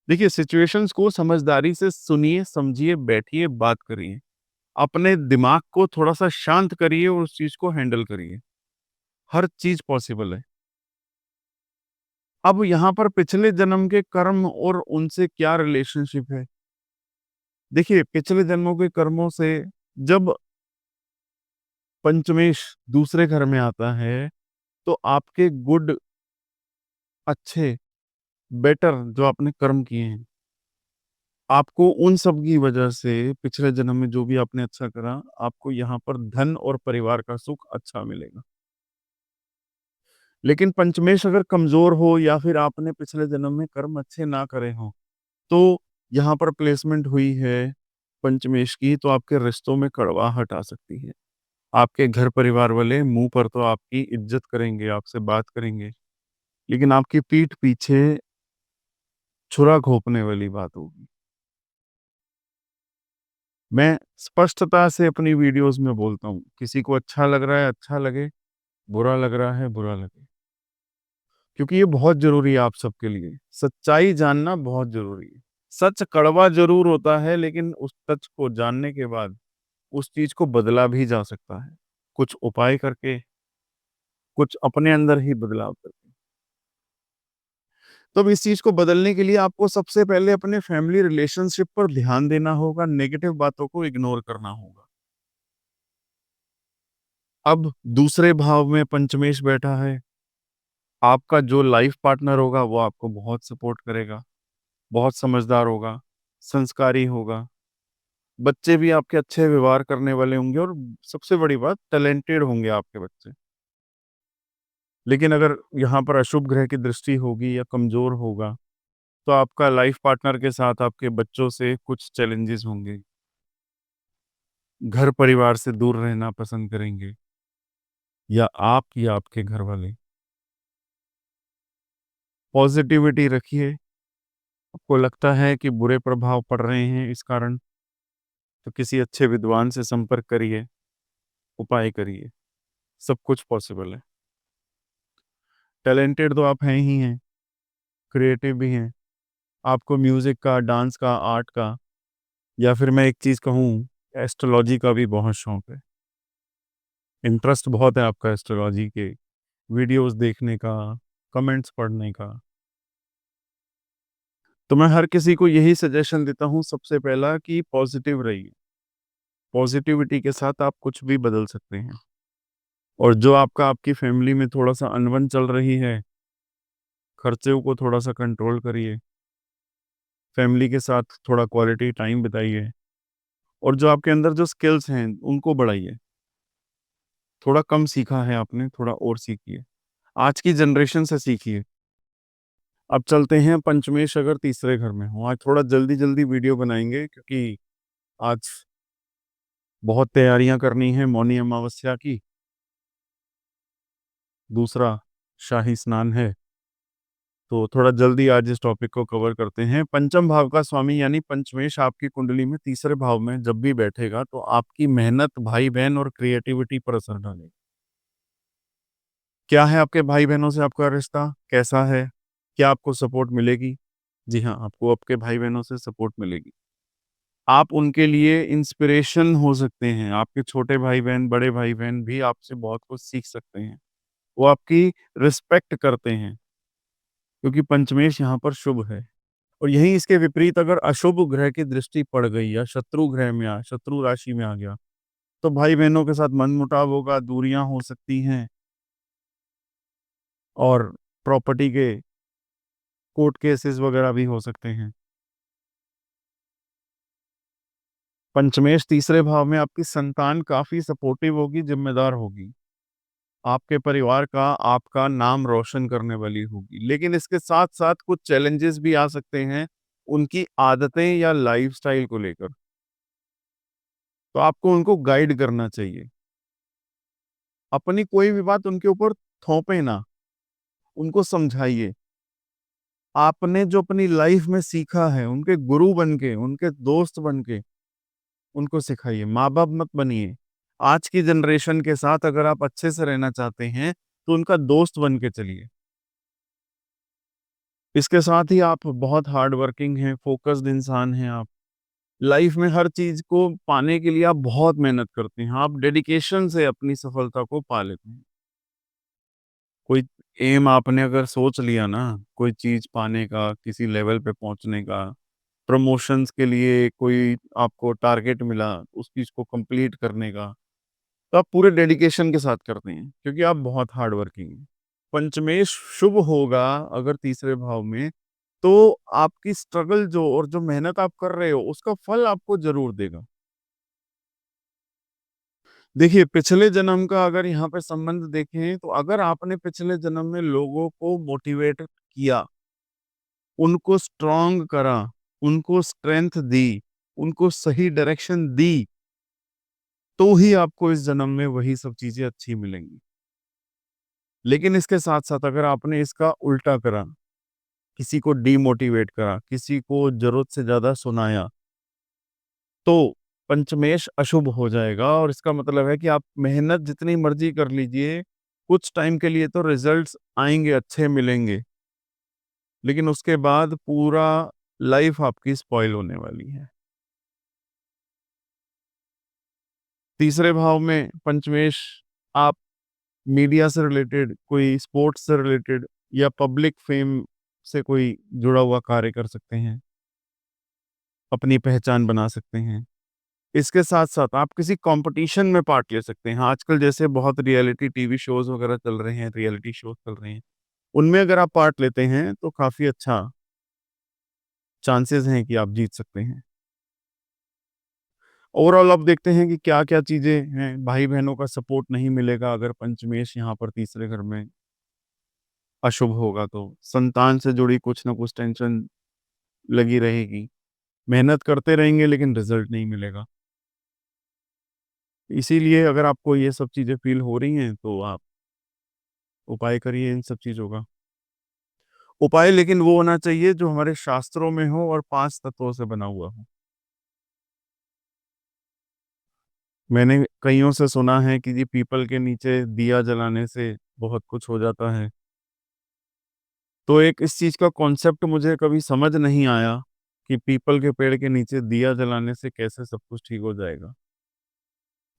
देखिए, सिचुएशंस को समझदारी से सुनिए, समझिए, बैठिए, बात करिए। अपने दिमाग को थोड़ा-सा शांत करिए और उस चीज़ को हैंडल करिए। हर चीज़ पॉसिबल है। अब यहाँ पर पिछले जन्म के कर्म और उनसे क्या रिलेशनशिप है? देखिए, पिछले जन्मों के कर्मों से जब पंचमेश दूसरे घर में आता है, तो आपके गुड, अच्छे, बेटर जो आपने कर्म किए हैं, आपको उन सब की वजह से पिछले जन्म में जो भी आपने अच्छा करा, आपको यहाँ पर धन और परिवार का सुख अच्छा मिलेगा। लेकिन पंचमेश अगर कमज़ोर हो या फिर आपने पिछले जन्म में कर्म अच्छे ना करे हों, तो यहाँ पर प्लेसमेंट हुई है पंचमेश की, तो आपके रिश्तों में कड़वाहट आ सकती है। आपके घर परिवार वाले मुँह पर तो आपकी इज़्ज़त करेंगे, आपसे बात करेंगे, लेकिन आपकी पीठ पीछे छुरा घोंपने वाली बात होगी। मैं स्पष्टता से अपनी वीडियोज़ में बोलता हूँ, किसी को अच्छा लग रहा है, अच्छा लगे, बुरा लग रहा है, बुरा लगे। क्योंकि ये बहुत ज़रूरी है आप सबके लिए। सच्चाई जानना बहुत ज़रूरी है। सच कड़वा ज़रूर होता है, लेकिन उस सच को जानने के बाद उस चीज़ को बदला भी जा सकता है। कुछ उपाय करके, कुछ अपने अंदर ही बदलाव करके। तो अब इस चीज़ को बदलने के लिए आपको सबसे पहले अपने फैमिली रिलेशनशिप पर ध्यान देना होगा, नेगेटिव बातों को इग्नोर करना होगा। अब दूसरे भाव में पंचमेश बैठा है, आपका जो लाइफ पार्टनर होगा वो आपको बहुत सपोर्ट करेगा, बहुत समझदार होगा, संस्कारी होगा। बच्चे भी आपके अच्छे व्यवहार करने वाले होंगे और सबसे बड़ी बात टैलेंटेड होंगे आपके बच्चे। लेकिन अगर यहाँ पर अशुभ ग्रह की दृष्टि होगी या कमज़ोर होगा, तो आपका लाइफ पार्टनर के साथ आपके बच्चों से कुछ चैलेंजेस होंगे। घर परिवार से दूर रहना पसंद करेंगे या आप या आपके घर वाले। पॉज़िटिविटी रखिए, आपको लगता है कि बुरे प्रभाव पड़ रहे हैं इस कारण, तो किसी अच्छे विद्वान से संपर्क करिए, उपाय करिए, सब कुछ पॉसिबल है। टैलेंटेड तो आप हैं ही हैं, क्रिएटिव भी हैं। आपको म्यूज़िक का, डांस का, आर्ट का या फिर मैं एक चीज़ कहूँ, एस्ट्रोलॉजी का भी बहुत शौक है। इंटरेस्ट बहुत है आपका एस्ट्रोलॉजी के वीडियोज़ देखने का, कमेंट्स पढ़ने का। तो मैं हर किसी को यही सजेशन देता हूँ सबसे पहला कि पॉज़िटिव रहिए। पॉज़िटिविटी के साथ आप कुछ भी बदल सकते हैं। और जो आपकी फ़ैमिली में थोड़ा-सा अनबन चल रही है, खर्चों को थोड़ा-सा कंट्रोल करिए। फ़ैमिली के साथ थोड़ा क्वालिटी टाइम बिताइए और जो आपके अंदर जो स्किल्स हैं, उनको बढ़ाइए। थोड़ा कम सीखा है आपने, थोड़ा और सीखिए। आज की जनरेशन से सीखिए। अब चलते हैं पंचमेश अगर तीसरे घर में हो। आज थोड़ा जल्दी-जल्दी वीडियो बनाएँगे क्योंकि आज बहुत तैयारियाँ करनी है मौनी अमावस्या की। दूसरा शाही स्नान है, तो थोड़ा जल्दी आज इस टॉपिक को कवर करते हैं। पंचम भाव का स्वामी यानी पंचमेश आपकी कुंडली में तीसरे भाव में जब भी बैठेगा, तो आपकी मेहनत, भाई-बहन और क्रिएटिविटी पर असर डालेगा। क्या है आपके भाई-बहनों से आपका रिश्ता? कैसा है? क्या आपको सपोर्ट मिलेगी? जी हाँ, आपको आपके भाई-बहनों से सपोर्ट मिलेगी। आप उनके लिए इंस्पिरेशन हो सकते हैं। आपके छोटे भाई-बहन, बड़े भाई-बहन भी आपसे बहुत कुछ सीख सकते हैं। वो आपकी रिस्पेक्ट करते हैं, क्योंकि पंचमेश यहाँ पर शुभ है। और यहीं इसके विपरीत अगर अशुभ ग्रह की दृष्टि पड़ गई या शत्रु ग्रह में शत्रु राशि में आ गया, तो भाई-बहनों के साथ मनमुटाव होगा, दूरियाँ हो सकती हैं और प्रॉपर्टी के कोर्ट केसेस वगैरह भी हो सकते हैं। पंचमेश तीसरे भाव में आपकी संतान काफ़ी सपोर्टिव होगी, ज़िम्मेदार होगी। आपके परिवार का, आपका नाम रोशन करने वाली होगी। लेकिन इसके साथ-साथ कुछ चैलेंजेस भी आ सकते हैं, उनकी आदतें या लाइफ़स्टाइल को लेकर। तो आपको उनको गाइड करना चाहिए। अपनी कोई भी बात उनके ऊपर थोपें ना, उनको समझाइए। आपने जो अपनी लाइफ़ में सीखा है, उनके गुरु बन के, उनके दोस्त बन के उनको सिखाइए, माँ-बाप मत बनिए। आज की जनरेशन के साथ अगर आप अच्छे से रहना चाहते हैं, तो उनका दोस्त बन के चलिए। इसके साथ ही आप बहुत हार्ड वर्किंग हैं, फ़ोकस्ड इंसान हैं आप। लाइफ़ में हर चीज़ को पाने के लिए आप बहुत मेहनत करते हैं। आप डेडिकेशन से अपनी सफलता को पा लेते हैं। कोई एम आपने अगर सोच लिया ना, कोई चीज़ पाने का, किसी लेवल पे पहुँचने का, प्रमोशंस के लिए कोई आपको टारगेट मिला, उस चीज़ को कंप्लीट करने का, तो आप पूरे डेडिकेशन के साथ करते हैं, क्योंकि आप बहुत हार्ड वर्किंग हैं। पंचमेश शुभ होगा अगर तीसरे भाव में, तो आपकी स्ट्रगल जो और जो मेहनत आप कर रहे हो, उसका फल आपको ज़रूर देगा। देखिए, पिछले जन्म का अगर यहाँ पे संबंध देखें, तो अगर आपने पिछले जन्म में लोगों को मोटिवेट किया, उनको स्ट्रॉन्ग करा, उनको स्ट्रेंथ दी, उनको सही डायरेक्शन दी, तो ही आपको इस जन्म में वही सब चीज़ें अच्छी मिलेंगी। लेकिन इसके साथ-साथ अगर आपने इसका उल्टा करा, किसी को डिमोटिवेट करा, किसी को ज़रूरत से ज़्यादा सुनाया, तो पंचमेश अशुभ हो जाएगा और इसका मतलब है कि आप मेहनत जितनी मर्ज़ी कर लीजिए, कुछ टाइम के लिए तो रिज़ल्ट्स आएँगे, अच्छे मिलेंगे, लेकिन उसके बाद पूरा लाइफ़ आपकी स्पॉइल होने वाली है। तीसरे भाव में पंचमेश, आप मीडिया से रिलेटेड, कोई स्पोर्ट्स से रिलेटेड या पब्लिक फ़ेम से कोई जुड़ा हुआ कार्य कर सकते हैं, अपनी पहचान बना सकते हैं। इसके साथ-साथ आप किसी कॉम्पिटिशन में पार्ट ले सकते हैं। आजकल जैसे बहुत रियलिटी टीवी शोज़ वगैरह चल रहे हैं, रियलिटी शोज़ चल रहे हैं। उनमें अगर आप पार्ट लेते हैं, तो काफ़ी अच्छा चांसेज़ हैं कि आप जीत सकते हैं। ओवरऑल अब देखते हैं कि क्या-क्या चीज़ें हैं, भाई-बहनों का सपोर्ट नहीं मिलेगा अगर पंचमेश यहाँ पर तीसरे घर में अशुभ होगा तो। संतान से जुड़ी कुछ न कुछ टेंशन लगी रहेगी। मेहनत करते रहेंगे लेकिन रिज़ल्ट नहीं मिलेगा। इसीलिए अगर आपको ये सब चीज़ें फ़ील हो रही हैं, तो आप उपाय करिए इन सब चीज़ों का। उपाय लेकिन वो होना चाहिए जो हमारे शास्त्रों में हो और 5 तत्वों से बना हुआ हो। मैंने कइयों से सुना है कि जी पीपल के नीचे दिया जलाने से बहुत कुछ हो जाता है। तो एक इस चीज़ का कॉन्सेप्ट मुझे कभी समझ नहीं आया कि पीपल के पेड़ के नीचे दिया जलाने से कैसे सब कुछ ठीक हो जाएगा।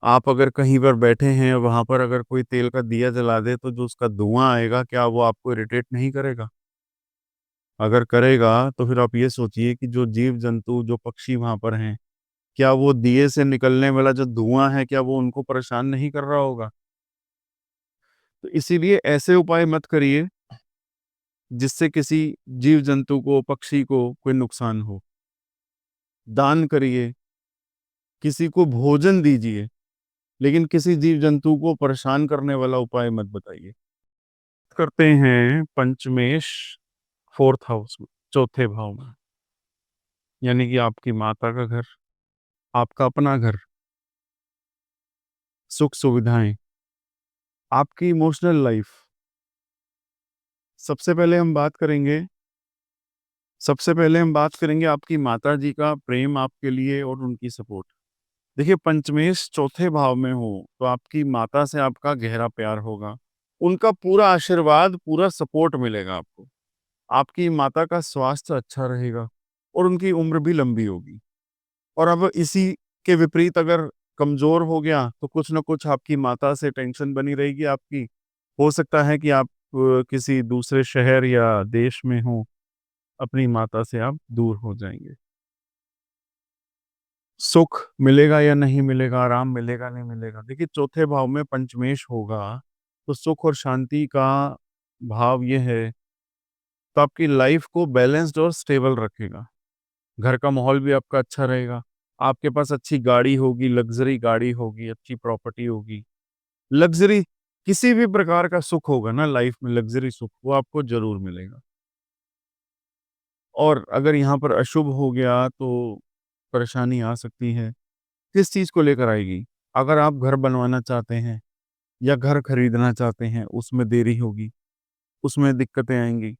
आप अगर कहीं पर बैठे हैं, वहाँ पर अगर कोई तेल का दिया जला दे, तो जो उसका धुआँ आएगा, क्या वो आपको इरिटेट नहीं करेगा? अगर करेगा, तो फिर आप ये सोचिए कि जो जीव-जंतु, जो पक्षी वहाँ पर हैं, क्या वो दिए से निकलने वाला जो धुआँ है, क्या वो उनको परेशान नहीं कर रहा होगा? तो इसीलिए ऐसे उपाय मत करिए, जिससे किसी जीव-जंतु को, पक्षी को कोई नुकसान हो। दान करिए, किसी को भोजन दीजिए, लेकिन किसी जीव-जंतु को परेशान करने वाला उपाय मत बताइए। करते हैं पंचमेश 4th हाउस में, चौथे भाव में, यानी कि आपकी माता का घर, आपका अपना घर, सुख-सुविधाएँ, आपकी इमोशनल लाइफ़। सबसे पहले हम बात करेंगे सबसे पहले हम बात करेंगे आपकी माताजी का प्रेम आपके लिए और उनकी सपोर्ट। देखिए, पंचमेश चौथे भाव में हो, तो आपकी माता से आपका गहरा प्यार होगा। उनका पूरा आशीर्वाद, पूरा सपोर्ट मिलेगा आपको। आपकी माता का स्वास्थ्य अच्छा रहेगा और उनकी उम्र भी लंबी होगी। और अब इसी के विपरीत अगर कमज़ोर हो गया, तो कुछ न कुछ आपकी माता से टेंशन बनी रहेगी आपकी। हो सकता है कि आप किसी दूसरे शहर या देश में हों, अपनी माता से आप दूर हो जाएँगे। सुख मिलेगा या नहीं मिलेगा, आराम मिलेगा, नहीं मिलेगा। देखिए, चौथे भाव में पंचमेश होगा, तो सुख और शांति का भाव ये है, तो आपकी लाइफ़ को बैलेंस्ड और स्टेबल रखेगा। घर का माहौल भी आपका अच्छा रहेगा। आपके पास अच्छी गाड़ी होगी, लग्ज़री गाड़ी होगी, अच्छी प्रॉपर्टी होगी। लग्ज़री किसी भी प्रकार का सुख होगा ना लाइफ़ में, लग्ज़री सुख, वो आपको ज़रूर मिलेगा। और अगर यहाँ पर अशुभ हो गया तो परेशानी आ सकती है। किस चीज़ को लेकर आएगी? अगर आप घर बनवाना चाहते हैं या घर खरीदना चाहते हैं, उसमें देरी होगी, उसमें दिक्कतें आएँगी।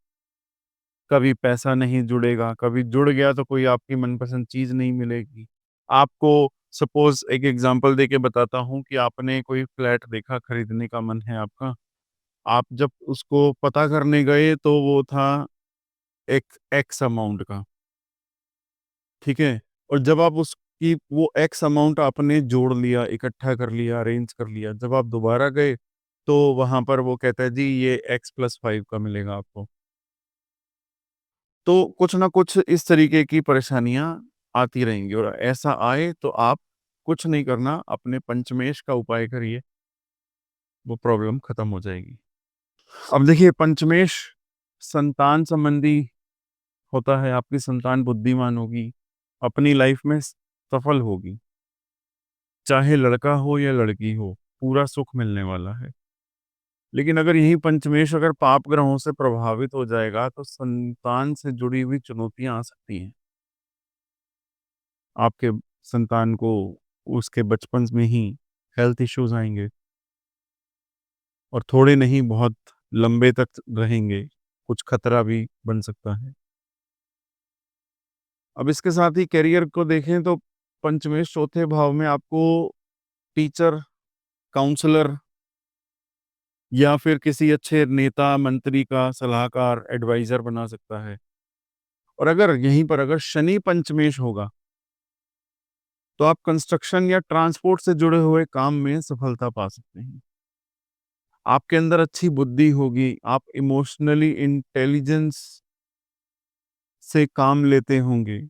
कभी पैसा नहीं जुड़ेगा, कभी जुड़ गया तो कोई आपकी मनपसंद चीज़ नहीं मिलेगी। आपको सपोज़ एक एग्ज़ाम्पल देके बताता हूँ कि आपने कोई फ्लैट देखा, खरीदने का मन है आपका। आप जब उसको पता करने गए तो वो था एक एक्स अमाउंट का, ठीक है? और जब आप उसकी वो एक्स अमाउंट आपने जोड़ लिया, इकट्ठा कर लिया, अरेंज कर लिया, जब आप दोबारा गए, तो वहाँ पर वो कहता है जी ये एक्स प्लस 5 का मिलेगा आपको। तो कुछ ना कुछ इस तरीके की परेशानियाँ आती रहेंगी और ऐसा आए तो आप कुछ नहीं करना, अपने पंचमेश का उपाय करिए, वो प्रॉब्लम खत्म हो जाएगी। अब देखिए पंचमेश संतान संबंधी होता है, आपकी संतान बुद्धिमान होगी, अपनी लाइफ में सफल होगी, चाहे लड़का हो या लड़की हो, पूरा सुख मिलने वाला है। लेकिन अगर यही पंचमेश अगर पाप ग्रहों से प्रभावित हो जाएगा, तो संतान से जुड़ी हुई चुनौतियाँ आ सकती हैं। आपके संतान को उसके बचपन में ही हेल्थ इश्यूज़ आएँगे और थोड़े नहीं बहुत लंबे तक रहेंगे, कुछ खतरा भी बन सकता है। अब इसके साथ ही करियर को देखें तो पंचमेश चौथे भाव में आपको टीचर, काउंसलर या फिर किसी अच्छे नेता, मंत्री का सलाहकार, एडवाइज़र बना सकता है। और अगर यहीं पर अगर शनि पंचमेश होगा, तो आप कंस्ट्रक्शन या ट्रांसपोर्ट से जुड़े हुए काम में सफलता पा सकते हैं। आपके अंदर अच्छी बुद्धि होगी, आप इमोशनली इंटेलिजेंस से काम लेते होंगे,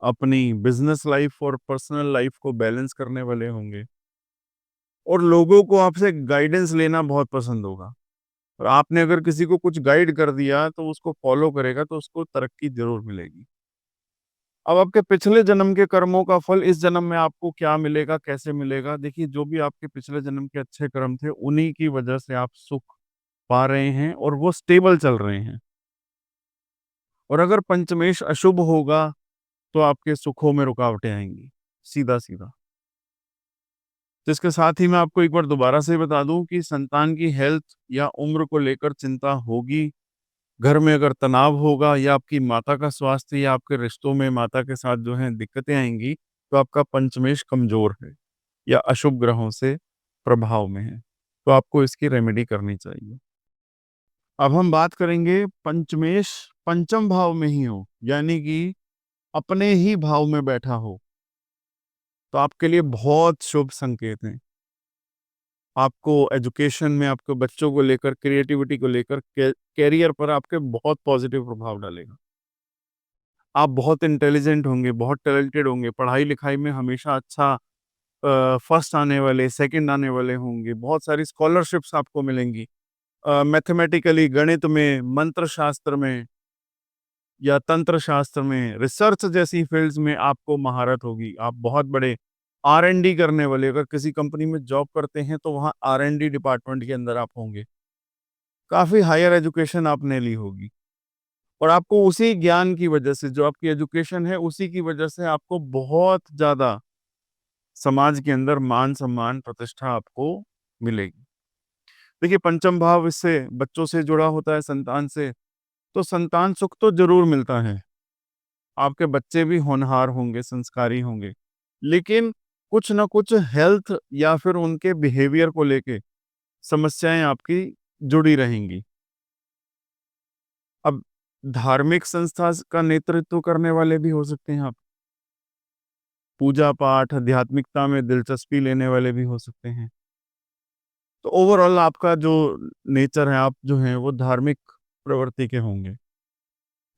अपनी बिज़नेस लाइफ़ और पर्सनल लाइफ़ को बैलेंस करने वाले होंगे और लोगों को आपसे गाइडेंस लेना बहुत पसंद होगा। और आपने अगर किसी को कुछ गाइड कर दिया, तो उसको फ़ॉलो करेगा, तो उसको तरक्की ज़रूर मिलेगी। अब आपके पिछले जन्म के कर्मों का फल इस जन्म में आपको क्या मिलेगा, कैसे मिलेगा? देखिए, जो भी आपके पिछले जन्म के अच्छे कर्म थे, उन्हीं की वजह से आप सुख पा रहे हैं और वो स्टेबल चल रहे हैं। और अगर पंचमेश अशुभ होगा, तो आपके सुखों में रुकावटें आएँगी, सीधा-सीधा। तो इसके साथ ही मैं आपको एक बार दोबारा से बता दूँ कि संतान की हेल्थ या उम्र को लेकर चिंता होगी। घर में अगर तनाव होगा या आपकी माता का स्वास्थ्य या आपके रिश्तों में माता के साथ जो है दिक्कतें आएँगी, तो आपका पंचमेश कमज़ोर है या अशुभ ग्रहों से प्रभाव में है। तो आपको इसकी रेमेडी करनी चाहिए। अब हम बात करेंगे पंचमेश पंचम भाव में ही हो, यानी कि अपने ही भाव में बैठा हो, तो आपके लिए बहुत शुभ संकेत हैं। आपको एजुकेशन में, आपके बच्चों को लेकर, क्रिएटिविटी को लेकर, कैरियर पर आपके बहुत पॉजिटिव प्रभाव डालेगा। आप बहुत इंटेलिजेंट होंगे, बहुत टैलेंटेड होंगे, पढ़ाई-लिखाई में हमेशा अच्छा फर्स्ट आने वाले, सेकंड आने वाले होंगे, बहुत सारी स्कॉलरशिप्स आपको मिलेंगी। मैथमेटिकली गणित में, मंत्र शास्त्र में या तंत्र शास्त्र में, रिसर्च जैसी फ़ील्ड्स में आपको महारत होगी। आप बहुत बड़े आर-एन-डी करने वाले, अगर किसी कंपनी में जॉब करते हैं, तो वहाँ आर-एन-डी डिपार्टमेंट के अंदर आप होंगे। काफ़ी हायर एजुकेशन आपने ली होगी और आपको उसी ज्ञान की वजह से, जो आपकी एजुकेशन है, उसी की वजह से आपको बहुत ज़्यादा समाज के अंदर मान-सम्मान, प्रतिष्ठा आपको मिलेगी। देखिए, पंचम भाव इससे बच्चों से जुड़ा होता है, संतान से, तो संतान सुख तो ज़रूर मिलता है। आपके बच्चे भी होनहार होंगे, संस्कारी होंगे, लेकिन कुछ न कुछ हेल्थ या फिर उनके बिहेवियर को लेके समस्याएँ आपकी जुड़ी रहेंगी। अब धार्मिक संस्था का नेतृत्व करने वाले भी हो सकते हैं आप। पूजा-पाठ, आध्यात्मिकता में दिलचस्पी लेने वाले भी हो सकते हैं। तो ओवरऑल आपका जो नेचर है, आप जो हैं वो धार्मिक प्रवृत्ति के होंगे।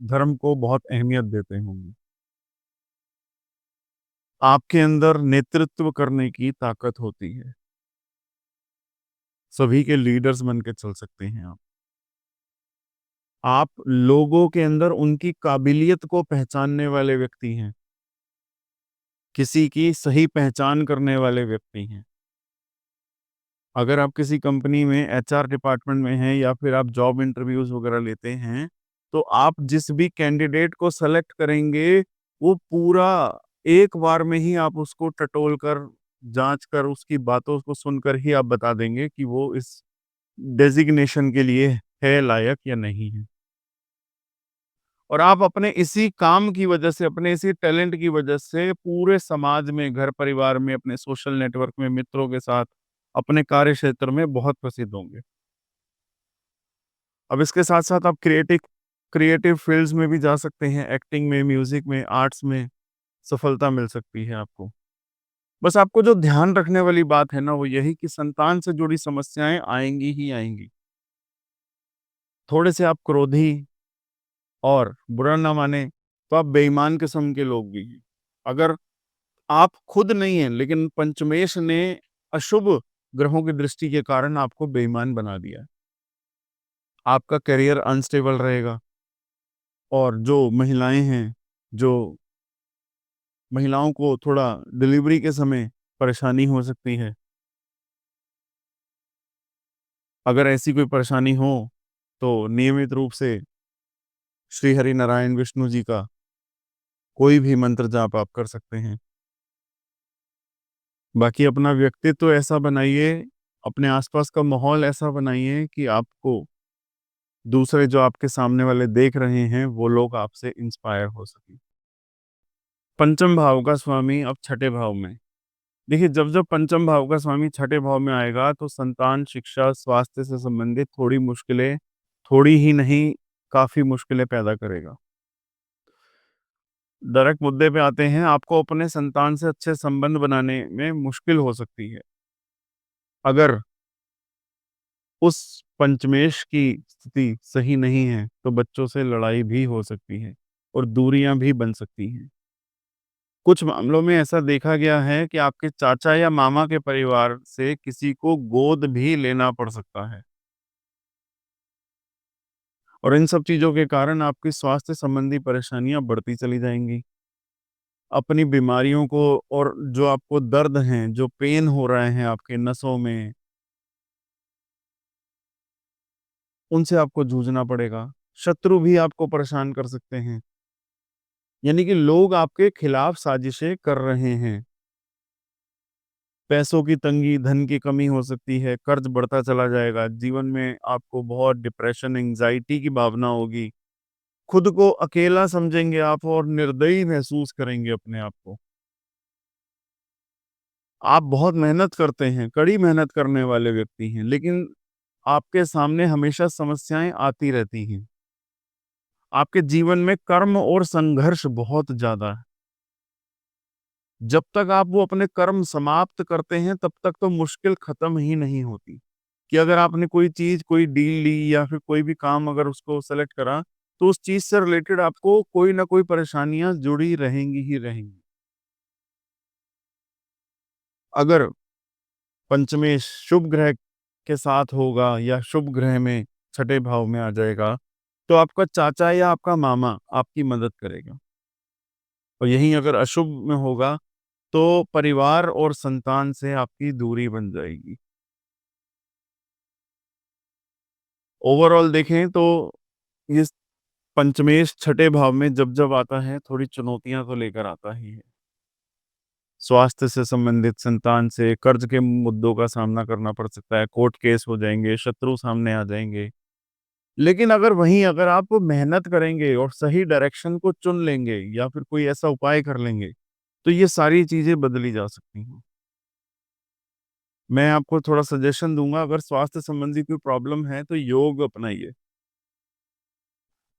धर्म को बहुत अहमियत देते होंगे। आपके अंदर नेतृत्व करने की ताकत होती है। सभी के लीडर्स बन के चल सकते हैं आप। आप लोगों के अंदर उनकी काबिलियत को पहचानने वाले व्यक्ति हैं। किसी की सही पहचान करने वाले व्यक्ति हैं। अगर आप किसी कंपनी में एचआर डिपार्टमेंट में हैं या फिर आप जॉब इंटरव्यूज़ वगैरह लेते हैं, तो आप जिस भी कैंडिडेट को सेलेक्ट करेंगे, वो पूरा एक बार में ही आप उसको टटोल कर, जाँच कर, उसकी बातों को सुनकर ही आप बता देंगे कि वो इस डेज़िग्नेशन के लिए है लायक या नहीं है। और आप अपने इसी काम की वजह से, अपने इसी टैलेंट की वजह से पूरे समाज में, घर-परिवार में, अपने सोशल नेटवर्क में, मित्रों के साथ, अपने कार्य क्षेत्र में बहुत प्रसिद्ध होंगे। अब इसके साथ-साथ आप क्रिएटिव फ़ील्ड्स में भी जा सकते हैं, एक्टिंग में, म्यूज़िक में, आर्ट्स में सफलता मिल सकती है आपको। बस आपको जो ध्यान रखने वाली बात है ना, वो यही कि संतान से जुड़ी समस्याएँ आएँगी ही आएँगी। थोड़े से आप क्रोधी और बुरा ना माने, तो आप बेईमान किस्म के लोग भी हैं। अगर आप खुद नहीं हैं, लेकिन पंचमेश ने अशुभ ग्रहों की दृष्टि के कारण आपको बेईमान बना दिया है। आपका करियर अनस्टेबल रहेगा और जो महिलाएँ हैं, जो महिलाओं को थोड़ा डिलीवरी के समय परेशानी हो सकती है। अगर ऐसी कोई परेशानी हो, तो नियमित रूप से श्री हरि नारायण विष्णु जी का कोई भी मंत्र जाप आप कर सकते हैं। बाकी अपना व्यक्तित्व ऐसा बनाइए, अपने आसपास का माहौल ऐसा बनाइए कि आपको दूसरे जो आपके सामने वाले देख रहे हैं, वो लोग आपसे इंस्पायर हो सकें। पंचम भाव का स्वामी अब छठे भाव में। देखिए, जब-जब पंचम भाव का स्वामी छठे भाव में आएगा, तो संतान, शिक्षा, स्वास्थ्य से संबंधित थोड़ी मुश्किलें, थोड़ी ही नहीं, काफ़ी मुश्किलें पैदा करेगा। डायरेक्ट मुद्दे पे आते हैं, आपको अपने संतान से अच्छे संबंध बनाने में मुश्किल हो सकती है। अगर उस पंचमेश की स्थिति सही नहीं है, तो बच्चों से लड़ाई भी हो सकती है और दूरियां भी बन सकती हैं। कुछ मामलों में ऐसा देखा गया है कि आपके चाचा या मामा के परिवार से किसी को गोद भी लेना पड़ सकता है और इन सब चीज़ों के कारण आपकी स्वास्थ्य संबंधी परेशानियां बढ़ती चली जाएंगी। अपनी बीमारियों को और जो आपको दर्द हैं, जो पेन हो रहे हैं आपके नसों में, उनसे आपको जूझना पड़ेगा। शत्रु भी आपको परेशान कर सकते हैं। यानी कि लोग आपके खिलाफ साजिशें कर रहे हैं। पैसों की तंगी, धन की कमी हो सकती है, कर्ज बढ़ता चला जाएगा, जीवन में आपको बहुत डिप्रेशन, एंग्ज़ायटी की भावना होगी। खुद को अकेला समझेंगे आप और निर्दयी महसूस करेंगे अपने आप को। आप बहुत मेहनत करते हैं, कड़ी मेहनत करने वाले व्यक्ति हैं, लेकिन आपके सामने हमेशा समस्याएँ आती रहती हैं। आपके जीवन में कर्म और संघर्ष बहुत ज़्यादा है। जब तक आप वो अपने कर्म समाप्त करते हैं, तब तक तो मुश्किल खत्म ही नहीं होती। कि अगर आपने कोई चीज़, कोई डील ली या फिर कोई भी काम अगर उसको सेलेक्ट करा, तो उस चीज़ से रिलेटेड आपको कोई ना कोई परेशानियाँ जुड़ी रहेंगी ही रहेंगी। अगर पंचमेश शुभ ग्रह के साथ होगा या शुभ ग्रह में छठे भाव में आ जाएगा, तो आपका चाचा या आपका मामा आपकी मदद करेगा। और यहीं अगर अशुभ में होगा, तो परिवार और संतान से आपकी दूरी बन जाएगी। ओवरऑल देखें तो ये पंचमेश छठे भाव में जब-जब आता है, थोड़ी चुनौतियाँ तो लेकर आता ही है। स्वास्थ्य से संबंधित, संतान से, कर्ज के मुद्दों का सामना करना पड़ सकता है, कोर्ट केस हो जाएँगे, शत्रु सामने आ जाएँगे। लेकिन अगर आप मेहनत करेंगे और सही डायरेक्शन को चुन लेंगे या फिर कोई ऐसा उपाय कर लेंगे, तो ये सारी चीज़ें बदली जा सकती हैं। मैं आपको थोड़ा सजेशन दूँगा, अगर स्वास्थ्य संबंधी कोई प्रॉब्लम है, तो योग अपनाइए।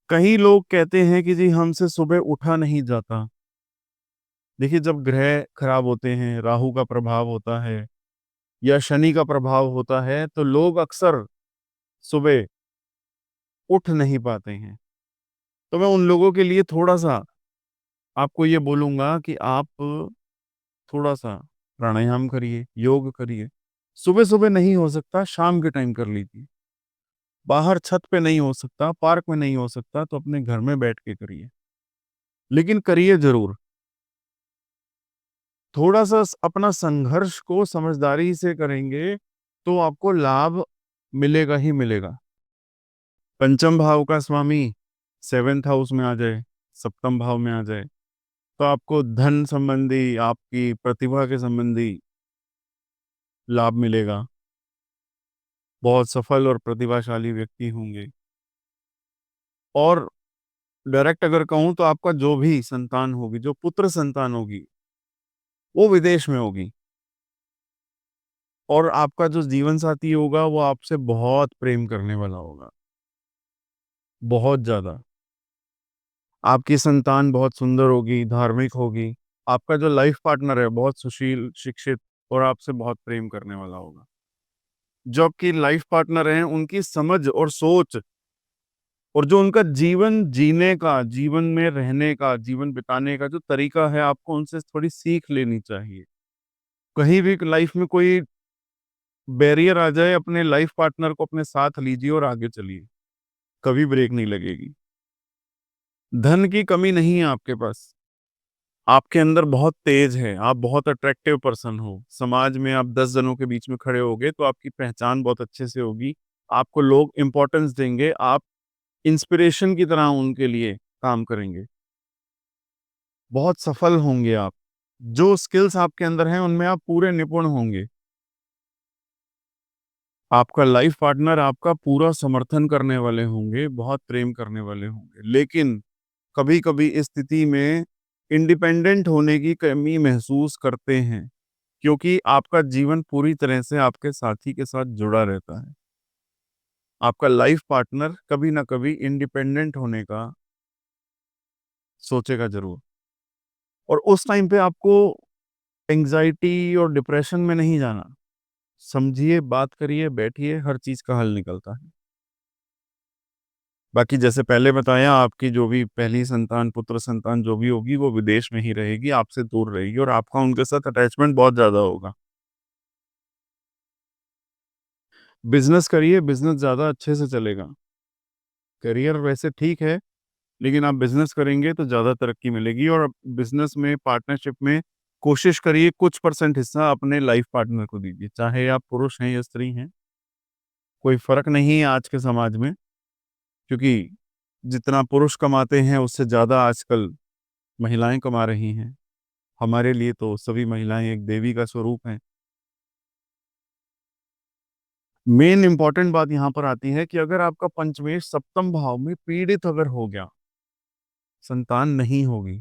कई लोग कहते हैं कि जी हमसे सुबह उठा नहीं जाता। देखिए, जब ग्रह खराब होते हैं, राहु का प्रभाव होता है या शनि का प्रभाव होता है, तो लोग अक्सर सुबह उठ नहीं पाते हैं। तो मैं उन लोगों के लिए थोड़ा-सा आपको ये बोलूँगा कि आप थोड़ा-सा प्राणायाम करिए, योग करिए। सुबह-सुबह नहीं हो सकता, शाम के टाइम कर लीजिए। बाहर छत पे नहीं हो सकता, पार्क में नहीं हो सकता, तो अपने घर में बैठ के करिए। लेकिन करिए ज़रूर। थोड़ा-सा अपना संघर्ष को समझदारी से करेंगे, तो आपको लाभ मिलेगा ही मिलेगा। पंचम भाव का स्वामी 7th हाउस में आ जाए, सप्तम भाव में आ जाए, तो आपको धन संबंधी, आपकी प्रतिभा के संबंधी लाभ मिलेगा। बहुत सफल और प्रतिभाशाली व्यक्ति होंगे। और डायरेक्ट अगर कहूँ तो आपका जो भी संतान होगी, जो पुत्र संतान होगी, वो विदेश में होगी। और आपका जो जीवन साथी होगा, वो आपसे बहुत प्रेम करने वाला होगा। बहुत ज़्यादा। आपकी संतान बहुत सुंदर होगी, धार्मिक होगी। आपका जो लाइफ पार्टनर है, बहुत सुशील, शिक्षित और आपसे बहुत प्रेम करने वाला होगा। जो आपकी लाइफ पार्टनर हैं, उनकी समझ और सोच और जो उनका जीवन जीने का, जीवन में रहने का, जीवन बिताने का जो तरीका है, आपको उनसे थोड़ी सीख लेनी चाहिए। कहीं भी लाइफ में कोई बैरियर आ जाए, अपने लाइफ पार्टनर को अपने साथ लीजिए और आगे चलिए। कभी ब्रेक नहीं लगेगी। धन की कमी नहीं है आपके पास। आपके अंदर बहुत तेज है, आप बहुत अट्रैक्टिव पर्सन हो। समाज में आप 10 जनों के बीच में खड़े होगे तो आपकी पहचान बहुत अच्छे से होगी। आपको लोग इम्पोर्टेंस देंगे, आप इंस्पिरेशन की तरह उनके लिए काम करेंगे। बहुत सफल होंगे आप। जो स्किल्स आपके अंदर हैं, उनमें आप पूरे निपुण होंगे। आपका लाइफ पार्टनर आपका पूरा समर्थन करने वाले होंगे, बहुत प्रेम करने वाले होंगे। लेकिन कभी-कभी इस स्थिति में इंडिपेंडेंट होने की कमी महसूस करते हैं, क्योंकि आपका जीवन पूरी तरह से आपके साथी के साथ जुड़ा रहता है। आपका लाइफ पार्टनर कभी ना कभी इंडिपेंडेंट होने का सोचेगा ज़रूर। और उस टाइम पे आपको एंग्ज़ायटी और डिप्रेशन में नहीं जाना। समझिए, बात करिए, बैठिए, हर चीज़ का हल निकलता है। बाकी जैसे पहले बताया, आपकी जो भी पहली संतान, पुत्र संतान जो भी होगी, वो विदेश में ही रहेगी, आपसे दूर रहेगी और आपका उनके साथ अटैचमेंट बहुत ज़्यादा होगा। बिज़नेस करिए, बिज़नेस ज़्यादा अच्छे से चलेगा। करियर वैसे ठीक है, लेकिन आप बिज़नेस करेंगे तो ज़्यादा तरक्की मिलेगी। और बिज़नेस में, पार्टनरशिप में कोशिश करिए कुछ परसेंट हिस्सा अपने लाइफ पार्टनर को दीजिए। चाहे आप पुरुष हैं या स्त्री हैं, कोई फ़र्क नहीं है आज के समाज में, क्योंकि जितना पुरुष कमाते हैं, उससे ज़्यादा आजकल महिलाएँ कमा रही हैं। हमारे लिए तो सभी महिलाएँ एक देवी का स्वरूप हैं। मेन इम्पोर्टेंट बात यहाँ पर आती है कि अगर आपका पंचमेश सप्तम भाव में पीड़ित अगर हो गया, संतान नहीं होगी,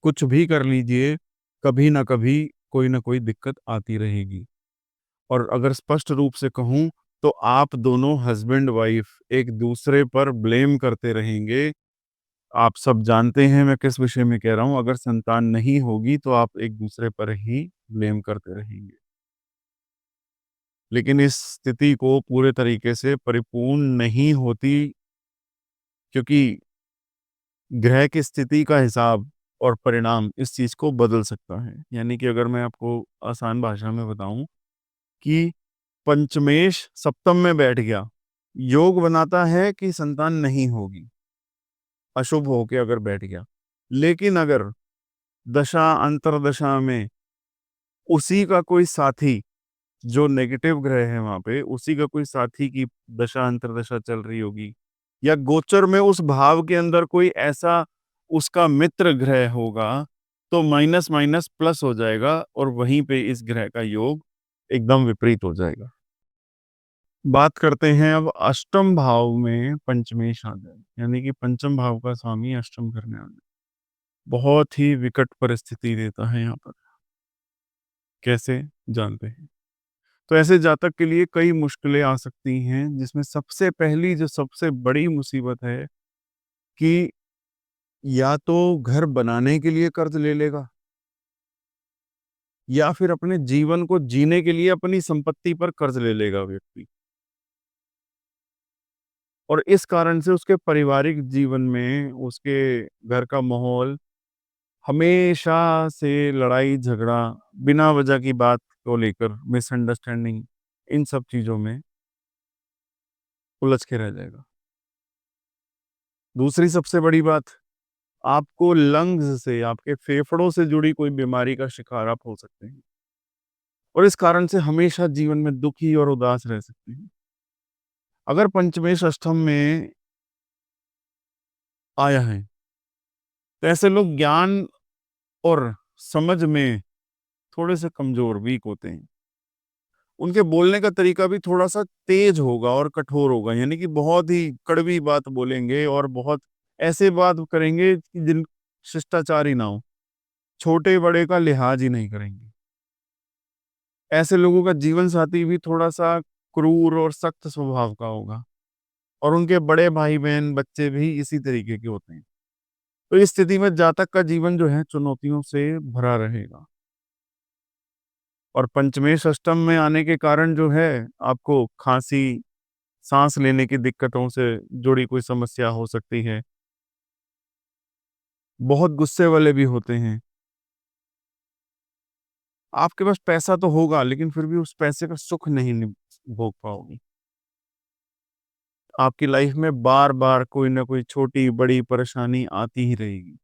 कुछ भी कर लीजिए, कभी न कभी कोई न कोई दिक्कत आती रहेगी। और अगर स्पष्ट रूप से कहूँ, तो आप दोनों हस्बैंड वाइफ एक-दूसरे पर ब्लेम करते रहेंगे। आप सब जानते हैं मैं किस विषय में कह रहा हूँ, अगर संतान नहीं होगी तो आप एक-दूसरे पर ही ब्लेम करते रहेंगे। लेकिन इस स्थिति को पूरे तरीके से परिपूर्ण नहीं होती, क्योंकि ग्रह की स्थिति का हिसाब और परिणाम इस चीज़ को बदल सकता है। यानी कि अगर मैं आपको आसान भाषा में बताऊँ कि पंचमेश सप्तम में बैठ गया, योग बनाता है कि संतान नहीं होगी, अशुभ होके अगर बैठ गया। लेकिन अगर दशा अंतर्दशा में उसी का कोई साथी, जो नेगेटिव ग्रह है वहाँ पे, उसी का कोई साथी की दशा अंतर्दशा चल रही होगी, या गोचर में उस भाव के अंदर कोई ऐसा उसका मित्र ग्रह होगा, तो माइनस माइनस प्लस हो जाएगा और वहीं पे इस ग्रह का योग एकदम विपरीत हो जाएगा। बात करते हैं अब अष्टम भाव में पंचमेश आ जाए, यानी कि पंचम भाव का स्वामी अष्टम घर में आ जाए। बहुत ही विकट परिस्थिति देता है यहाँ पर। कैसे? जानते हैं। तो ऐसे जातक के लिए कई मुश्किलें आ सकती हैं, जिसमें सबसे पहली जो सबसे बड़ी मुसीबत है कि या तो घर बनाने के लिए कर्ज ले लेगा, या फिर अपने जीवन को जीने के लिए अपनी संपत्ति पर कर्ज ले लेगा व्यक्ति। और इस कारण से उसके पारिवारिक जीवन में, उसके घर का माहौल हमेशा से लड़ाई झगड़ा, बिना वजह की बात को लेकर मिसअंडरस्टैंडिंग, इन सब चीज़ों में उलझ के रह जाएगा। दूसरी सबसे बड़ी बात, आपको लंग्स से, आपके फेफड़ों से जुड़ी कोई बीमारी का शिकार आप हो सकते हैं और इस कारण से हमेशा जीवन में दुखी और उदास रह सकते हैं। अगर पंचमेश अष्टम में आया है, तो ऐसे लोग ज्ञान और समझ में थोड़े-से कमज़ोर, वीक होते हैं। उनके बोलने का तरीका भी थोड़ा-सा तेज़ होगा और कठोर होगा, यानी कि बहुत ही कड़वी बात बोलेंगे और बहुत ऐसे बात करेंगे कि जिन शिष्टाचार ही ना हो। छोटे-बड़े का लिहाज़ ही नहीं करेंगे। ऐसे लोगों का जीवन साथी भी थोड़ा-सा क्रूर और सख्त स्वभाव का होगा और उनके बड़े भाई-बहन, बच्चे भी इसी तरीके के होते हैं। तो इस स्थिति में जातक का जीवन जो है चुनौतियों से भरा रहेगा और पंचमेश अष्टम में आने के कारण जो है आपको खाँसी, साँस लेने की दिक्कतों से जुड़ी कोई समस्या हो सकती है। बहुत गुस्से वाले भी होते हैं। आपके पास पैसा तो होगा लेकिन फिर भी उस पैसे का सुख नहीं भोग पाओगे। आपकी लाइफ में बार-बार कोई ना कोई छोटी-बड़ी परेशानी आती ही रहेगी।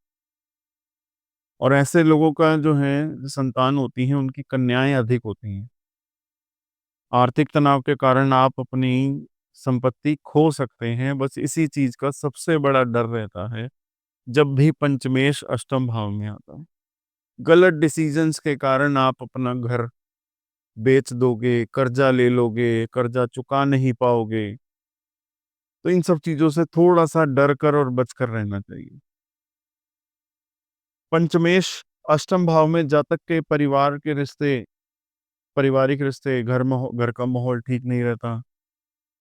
और ऐसे लोगों का जो है संतान होती है उनकी कन्याएँ अधिक होती हैं। आर्थिक तनाव के कारण आप अपनी संपत्ति खो सकते हैं, बस इसी चीज़ का सबसे बड़ा डर रहता है, जब भी पंचमेश अष्टम भाव में आता है। गलत डिसीज़न्स के कारण आप अपना घर बेच दोगे, कर्ज़ा ले लोगे, कर्ज़ा चुका नहीं पाओगे। तो इन सब चीज़ों से थोड़ा-सा डर कर और बचकर रहना चाहिए। पंचमेश अष्टम भाव में जातक के परिवार के रिश्ते, पारिवारिक रिश्ते, घर का माहौल ठीक नहीं रहता।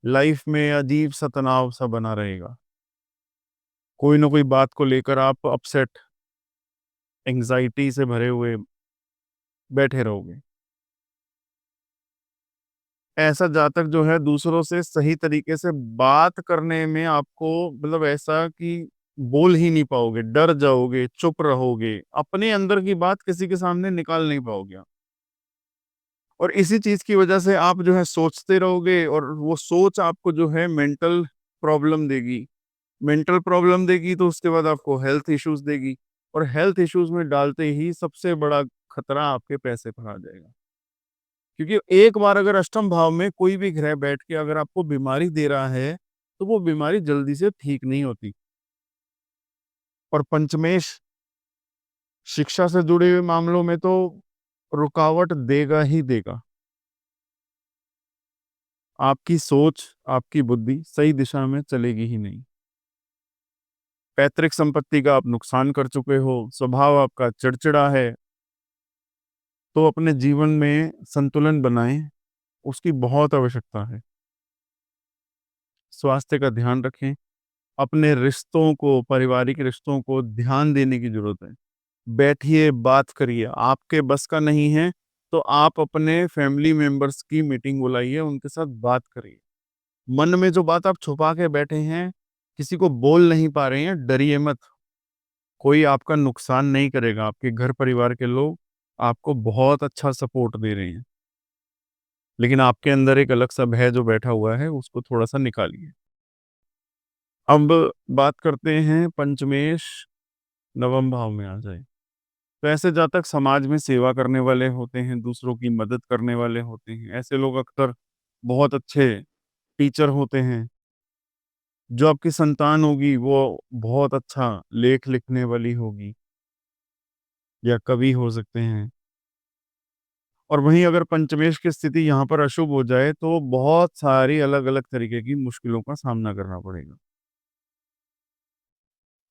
लाइफ में अजीब-सा तनाव-सा बना रहेगा। कोई ना कोई बात को लेकर आप अपसेट, एंग्ज़ायटी से भरे हुए बैठे रहोगे। ऐसा जातक जो है दूसरों से सही तरीके से बात करने में आपको मतलब ऐसा कि बोल ही नहीं पाओगे, डर जाओगे, चुप रहोगे, अपने अंदर की बात किसी के सामने निकाल नहीं पाओगे आप। और इसी चीज़ की वजह से आप जो है सोचते रहोगे और वो सोच आपको जो है मेंटल प्रॉब्लम देगी। मेंटल प्रॉब्लम देगी तो उसके बाद आपको हेल्थ इश्यूज़ देगी और हेल्थ इश्यूज़ में डालते ही सबसे बड़ा खतरा आपके पैसे पर आ जाएगा। क्योंकि एक बार अगर अष्टम भाव में कोई भी ग्रह बैठ के अगर आपको बीमारी दे रहा है, तो वो बीमारी जल्दी से ठीक नहीं होती। और पंचमेश शिक्षा से जुड़े हुए मामलों में तो रुकावट देगा ही देगा। आपकी सोच, आपकी बुद्धि सही दिशा में चलेगी ही नहीं। पैतृक संपत्ति का आप नुकसान कर चुके हो, स्वभाव आपका चिड़चिड़ा है, तो अपने जीवन में संतुलन बनाएँ, उसकी बहुत आवश्यकता है। स्वास्थ्य का ध्यान रखें, अपने रिश्तों को, पारिवारिक रिश्तों को ध्यान देने की ज़रूरत है। बैठिए, बात करिए, आपके बस का नहीं है, तो आप अपने फैमिली मेंबर्स की मीटिंग बुलाइए, उनके साथ बात करिए। मन में जो बात आप छुपा के बैठे हैं, किसी को बोल नहीं पा रहे हैं, डरिए मत। कोई आपका नुकसान नहीं करेगा, आपके घर परिवार के लोग आपको बहुत अच्छा सपोर्ट दे रहे हैं। लेकिन आपके अंदर एक अलग सा भय जो बैठा हुआ है, उसको थोड़ा-सा निकालिए। अब बात करते हैं पंचमेश नवम भाव में आ जाए। तो ऐसे जातक समाज में सेवा करने वाले होते हैं, दूसरों की मदद करने वाले होते हैं। ऐसे लोग अक्सर बहुत अच्छे टीचर होते हैं। जो आपकी संतान होगी वो बहुत अच्छा लेख लिखने वाली होगी या कवि हो सकते हैं। और वहीं अगर पंचमेश की स्थिति यहाँ पर अशुभ हो जाए तो बहुत सारी अलग-अलग तरीके की मुश्किलों का सामना करना पड़ेगा।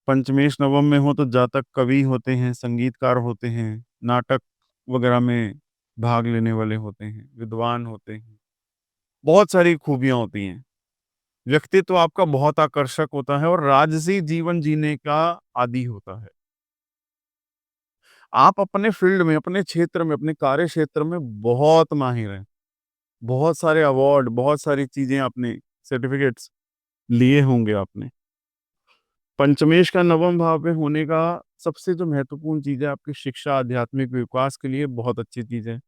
पंचमेश नवम में हो तो जातक कवि होते हैं, संगीतकार होते हैं, नाटक वगैरह में भाग लेने वाले होते हैं, विद्वान होते हैं। बहुत सारी खूबियाँ होती हैं। व्यक्तित्व आपका बहुत आकर्षक होता है और राजसी जीवन जीने का आदी होता है। आप अपने फ़ील्ड में, अपने क्षेत्र में, अपने कार्य क्षेत्र में बहुत माहिर हैं। बहुत सारे अवार्ड, बहुत सारी चीज़ें आपने सर्टिफ़िकेट्स लिए होंगे आपने। पंचमेश का नवम भाव में होने का सबसे जो महत्वपूर्ण चीज़ है आपकी शिक्षा, आध्यात्मिक विकास के लिए बहुत अच्छी चीज़ है।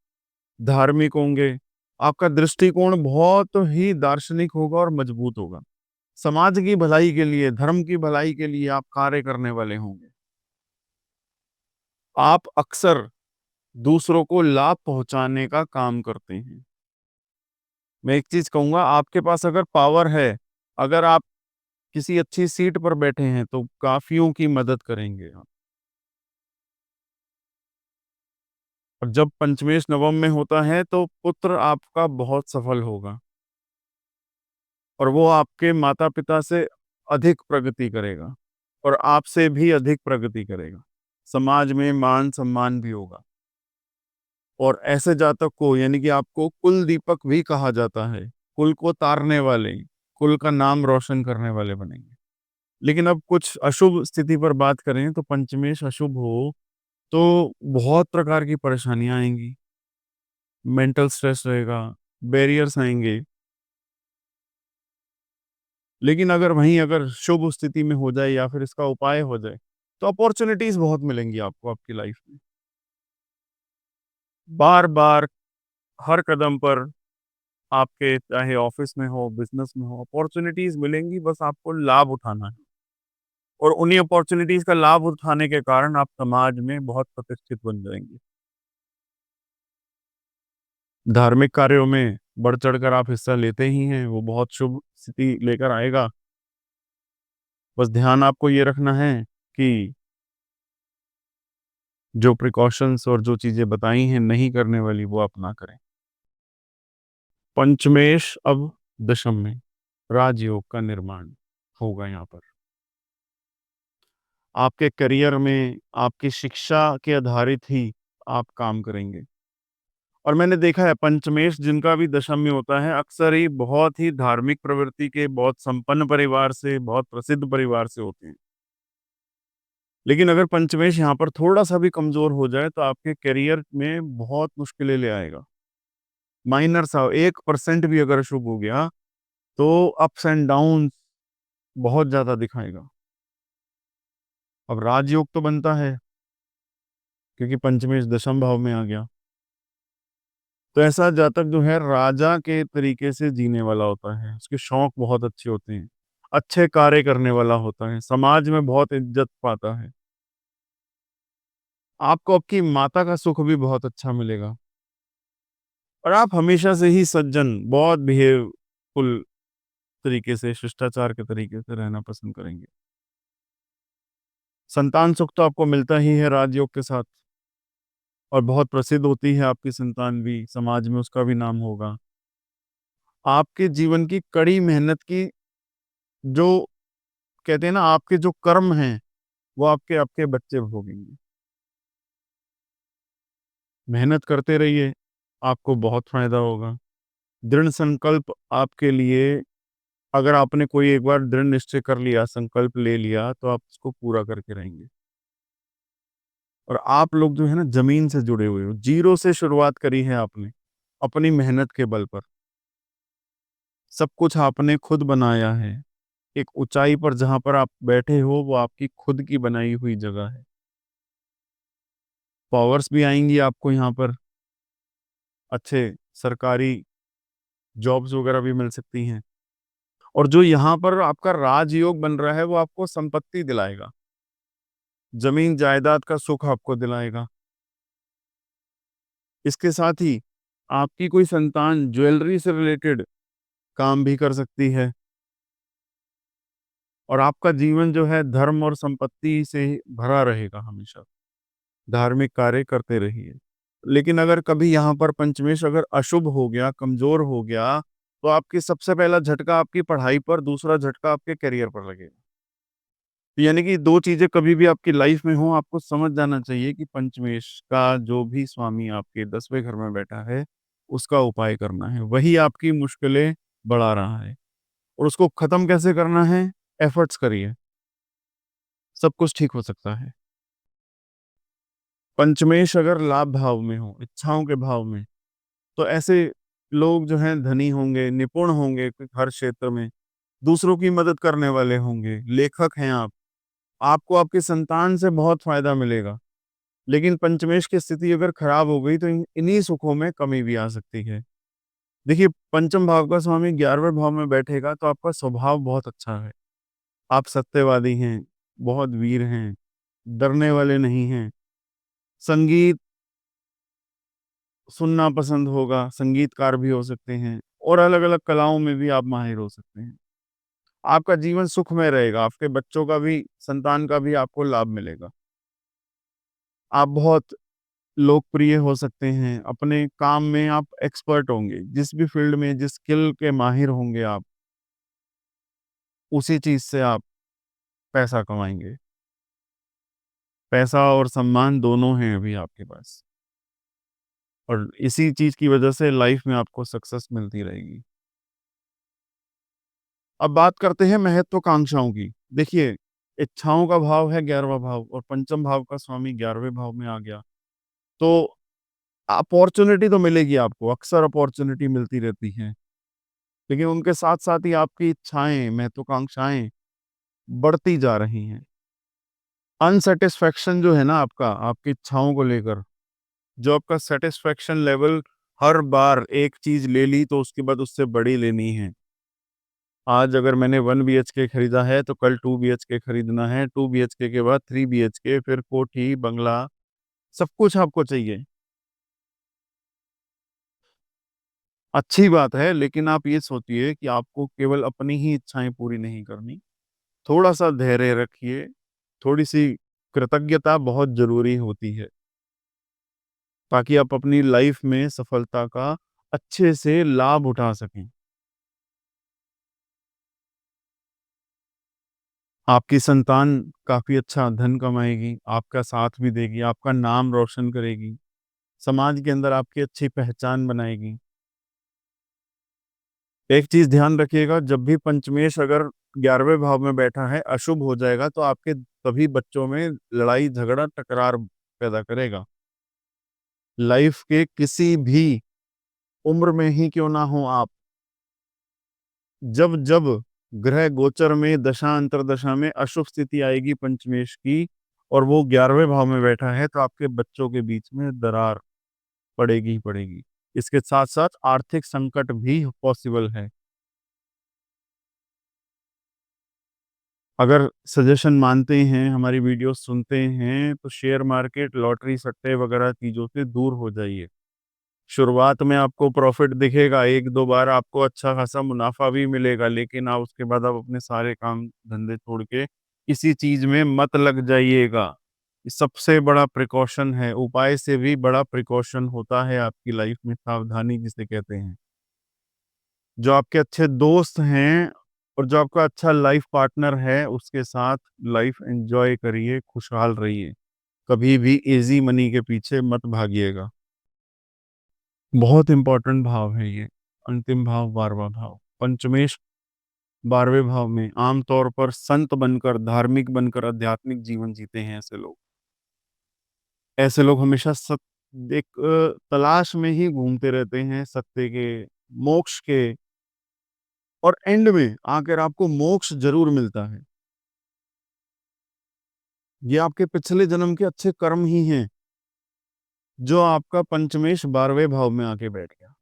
धार्मिक होंगे, आपका दृष्टिकोण बहुत ही दार्शनिक होगा और मजबूत होगा। समाज की भलाई के लिए, धर्म की भलाई के लिए आप कार्य करने वाले होंगे। आप अक्सर दूसरों को लाभ पहुँचाने का काम करते हैं। मैं एक चीज़ कहूँगा, आपके पास अगर पावर है, अगर आप किसी अच्छी सीट पर बैठे हैं, तो काफ़ियों की मदद करेंगे आप। और जब पंचमेश नवम में होता है, तो पुत्र आपका बहुत सफल होगा और वो आपके माता-पिता से अधिक प्रगति करेगा और आपसे भी अधिक प्रगति करेगा। समाज में मान-सम्मान भी होगा और ऐसे जातक को, यानी कि आपको कुल दीपक भी कहा जाता है। कुल को तारने वाले, कुल का नाम रोशन करने वाले बनेंगे। लेकिन अब कुछ अशुभ स्थिति पर बात करें, तो पंचमेश अशुभ हो, तो बहुत प्रकार की परेशानियाँ आएँगी। मेंटल स्ट्रेस रहेगा, बैरियर्स आएँगे। लेकिन अगर शुभ स्थिति में हो जाए या फिर इसका उपाय हो जाए, तो अपॉर्च्युनिटीज़ बहुत मिलेंगी आपको आपकी लाइफ़ में। बार-बार, हर कदम पर आपके, चाहे ऑफ़िस में हो, बिज़नेस में हो, अपॉर्च्युनिटीज़ मिलेंगी, बस आपको लाभ उठाना है। और उन्हीं अपॉर्च्युनिटीज़ का लाभ उठाने के कारण आप समाज में बहुत प्रतिष्ठित बन जाएँगे। धार्मिक कार्यों में बढ़-चढ़ कर आप हिस्सा लेते ही हैं, वो बहुत शुभ स्थिति लेकर आएगा। बस ध्यान आपको ये रखना है कि जो प्रिकॉशंस और जो चीज़ें बताई हैं नहीं करने वाली, वो आप ना करें। पंचमेश अब दशम में, राजयोग का निर्माण होगा यहाँ पर। आपके करियर में, आपकी शिक्षा के आधारित ही आप काम करेंगे। और मैंने देखा है पंचमेश जिनका भी दशम में होता है, अक्सर ही बहुत ही धार्मिक प्रवृत्ति के, बहुत संपन्न परिवार से, बहुत प्रसिद्ध परिवार से होते हैं। लेकिन अगर पंचमेश यहाँ पर थोड़ा-सा भी कमज़ोर हो जाए, तो आपके करियर में बहुत मुश्किलें ले आएगा। माइनर सा 1% भी अगर शुभ हो गया, तो अप्स एंड डाउन्स बहुत ज़्यादा दिखाएगा। अब राजयोग तो बनता है, क्योंकि पंचमेश दशम भाव में आ गया। तो ऐसा जातक जो है राजा के तरीके से जीने वाला होता है, उसके शौक बहुत अच्छे होते हैं, अच्छे कार्य करने वाला होता है, समाज में बहुत इज़्ज़त पाता है। आपको आपकी माता का सुख भी बहुत अच्छा मिलेगा और आप हमेशा से ही सज्जन, बहुत बिहेवफुल तरीके से, शिष्टाचार के तरीके से रहना पसंद करेंगे। संतान सुख तो आपको मिलता ही है राजयोग के साथ और बहुत प्रसिद्ध होती है आपकी संतान भी, समाज में उसका भी नाम होगा। आपके जीवन की कड़ी मेहनत की, जो कहते हैं ना, आपके जो कर्म हैं, वो आपके आपके बच्चे भोगेंगे। मेहनत करते रहिए, आपको बहुत फ़ायदा होगा। दृढ़ संकल्प आपके लिए, अगर आपने कोई एक बार दृढ़ निश्चय कर लिया, संकल्प ले लिया, तो आप उसको पूरा करके रहेंगे। और आप लोग जो है ना, ज़मीन से जुड़े हुए हो, ज़ीरो से शुरुआत करी है आपने, अपनी मेहनत के बल पर। सब कुछ आपने खुद बनाया है। एक ऊँचाई पर जहाँ पर आप बैठे हो, वो आपकी खुद की बनाई हुई जगह है। पावर्स भी आएँगी आपको यहाँ पर, अच्छे सरकारी जॉब्स वगैरह भी मिल सकती हैं। और जो यहाँ पर आपका राजयोग बन रहा है, वो आपको संपत्ति दिलाएगा। ज़मीन जायदाद का सुख आपको दिलाएगा। इसके साथ ही आपकी कोई संतान ज्वेलरी से रिलेटेड काम भी कर सकती है और आपका जीवन जो है धर्म और संपत्ति से भरा रहेगा हमेशा। धार्मिक कार्य करते रहिए। लेकिन अगर कभी यहाँ पर पंचमेश अगर अशुभ हो गया, कमज़ोर हो गया, तो आपकी सबसे पहला झटका आपकी पढ़ाई पर, दूसरा झटका आपके करियर पर लगेगा। तो यानी कि 2 चीज़ें कभी भी आपकी लाइफ़ में हों, आपको समझ जाना चाहिए कि पंचमेश का जो भी स्वामी आपके 10वें घर में बैठा है, उसका उपाय करना है। वही आपकी मुश्किलें बढ़ा रहा है और उसको ख़त्म कैसे करना है? एफ़र्ट्स करिए, सब कुछ ठीक हो सकता है। पंचमेश अगर लाभ भाव में हो, इच्छाओं के भाव में, तो ऐसे लोग जो हैं धनी होंगे, निपुण होंगे हर क्षेत्र में, दूसरों की मदद करने वाले होंगे, लेखक हैं आप। आपको आपकी संतान से बहुत फ़ायदा मिलेगा। लेकिन पंचमेश की स्थिति अगर खराब हो गई, तो इन्हीं सुखों में कमी भी आ सकती है। देखिए, पंचम भाव का स्वामी 11वें भाव में बैठेगा, तो आपका स्वभाव बहुत अच्छा है। आप सत्यवादी हैं, बहुत वीर हैं, डरने वाले नहीं हैं। संगीत सुनना पसंद होगा, संगीतकार भी हो सकते हैं और अलग-अलग कलाओं में भी आप माहिर हो सकते हैं। आपका जीवन सुखमय रहेगा, आपके बच्चों का भी, संतान का भी आपको लाभ मिलेगा। आप बहुत लोकप्रिय हो सकते हैं, अपने काम में आप एक्सपर्ट होंगे, जिस भी फ़ील्ड में जिस स्किल के माहिर होंगे आप, उसी चीज़ से आप पैसा कमाएँगे। पैसा और सम्मान दोनों हैं अभी आपके पास और इसी चीज़ की वजह से लाइफ़ में आपको सक्सेस मिलती रहेगी। अब बात करते हैं महत्वाकांक्षाओं की। देखिए, इच्छाओं का भाव है 11वाँ भाव और पंचम भाव का स्वामी 11वें भाव में आ गया। तो अपॉर्च्युनिटी तो मिलेगी आपको, अक्सर अपॉर्च्युनिटी मिलती रहती है। लेकिन उनके साथ-साथ ही आपकी इच्छाएँ, महत्वाकांक्षाएँ बढ़ती जा रही हैं। अनसैटिस्फैक्शन जो है ना आपका, आपकी इच्छाओं को लेकर, जो आपका सैटिस्फैक्शन लेवल हर बार एक चीज़ ले ली तो उसके बाद उससे बड़ी लेनी है। आज अगर मैंने 1 बीएचके खरीदा है तो कल 2 बीएचके खरीदना है, 2 बीएचके के बाद 3 बीएचके फिर कोठी, बंगला, सब कुछ आपको चाहिए। अच्छी बात है, लेकिन आप ये सोचिए कि आपको केवल अपनी ही इच्छाएँ पूरी नहीं करनी। थोड़ा-सा धैर्य रखिए, थोड़ी-सी कृतज्ञता बहुत ज़रूरी होती है, ताकि आप अपनी लाइफ़ में सफलता का अच्छे से लाभ उठा सकें। आपकी संतान काफ़ी अच्छा धन कमाएगी, आपका साथ भी देगी, आपका नाम रोशन करेगी, समाज के अंदर आपकी अच्छी पहचान बनाएगी। एक चीज़ ध्यान रखिएगा, जब भी पंचमेश अगर 11वें भाव में बैठा है, अशुभ हो जाएगा तो आपके सभी बच्चों में लड़ाई, झगड़ा, टकरार पैदा करेगा। लाइफ़ के किसी भी उम्र में ही क्यों ना हो आप, जब-जब ग्रह गोचर में दशा अंतर्दशा में अशुभ स्थिति आएगी पंचमेश की और वो 11वें भाव में बैठा है, तो आपके बच्चों के बीच में दरार पड़ेगी ही पड़ेगी। इसके साथ-साथ आर्थिक संकट भी पॉसिबल है। अगर सजेशन मानते हैं, हमारी वीडियो सुनते हैं, तो शेयर मार्केट, लॉटरी, सट्टे वगैरह चीज़ों से दूर हो जाइए। शुरुआत में आपको प्रॉफ़िट दिखेगा, 1-2 बार आपको अच्छा खासा मुनाफ़ा भी मिलेगा, लेकिन आप उसके बाद आप अपने सारे काम-धंधे छोड़ के किसी चीज़ में मत लग जाइएगा। ये सबसे बड़ा प्रिकॉशन है, उपाय से भी बड़ा प्रिकॉशन होता है आपकी लाइफ़ में, सावधानी जिसे कहते हैं। जो आपके अच्छे दोस्त हैं और जो आपका अच्छा लाइफ पार्टनर है, उसके साथ लाइफ एन्जॉय करिए, खुशहाल रहिए। कभी भी ईज़ी मनी के पीछे मत भागिएगा। बहुत इम्पोर्टेंट भाव है ये, अंतिम भाव 12वाँ भाव। पंचमेश 12वें भाव में आम तौर पर संत बनकर, धार्मिक बनकर आध्यात्मिक जीवन जीते हैं ऐसे लोग। ऐसे लोग हमेशा एक तलाश में ही घूमते रहते हैं सत्य के, मोक्ष के और एंड में आकर आपको मोक्ष ज़रूर मिलता है। ये आपके पिछले जन्म के अच्छे कर्म ही हैं, जो आपका पंचमेश 12वें भाव में आके बैठ गया।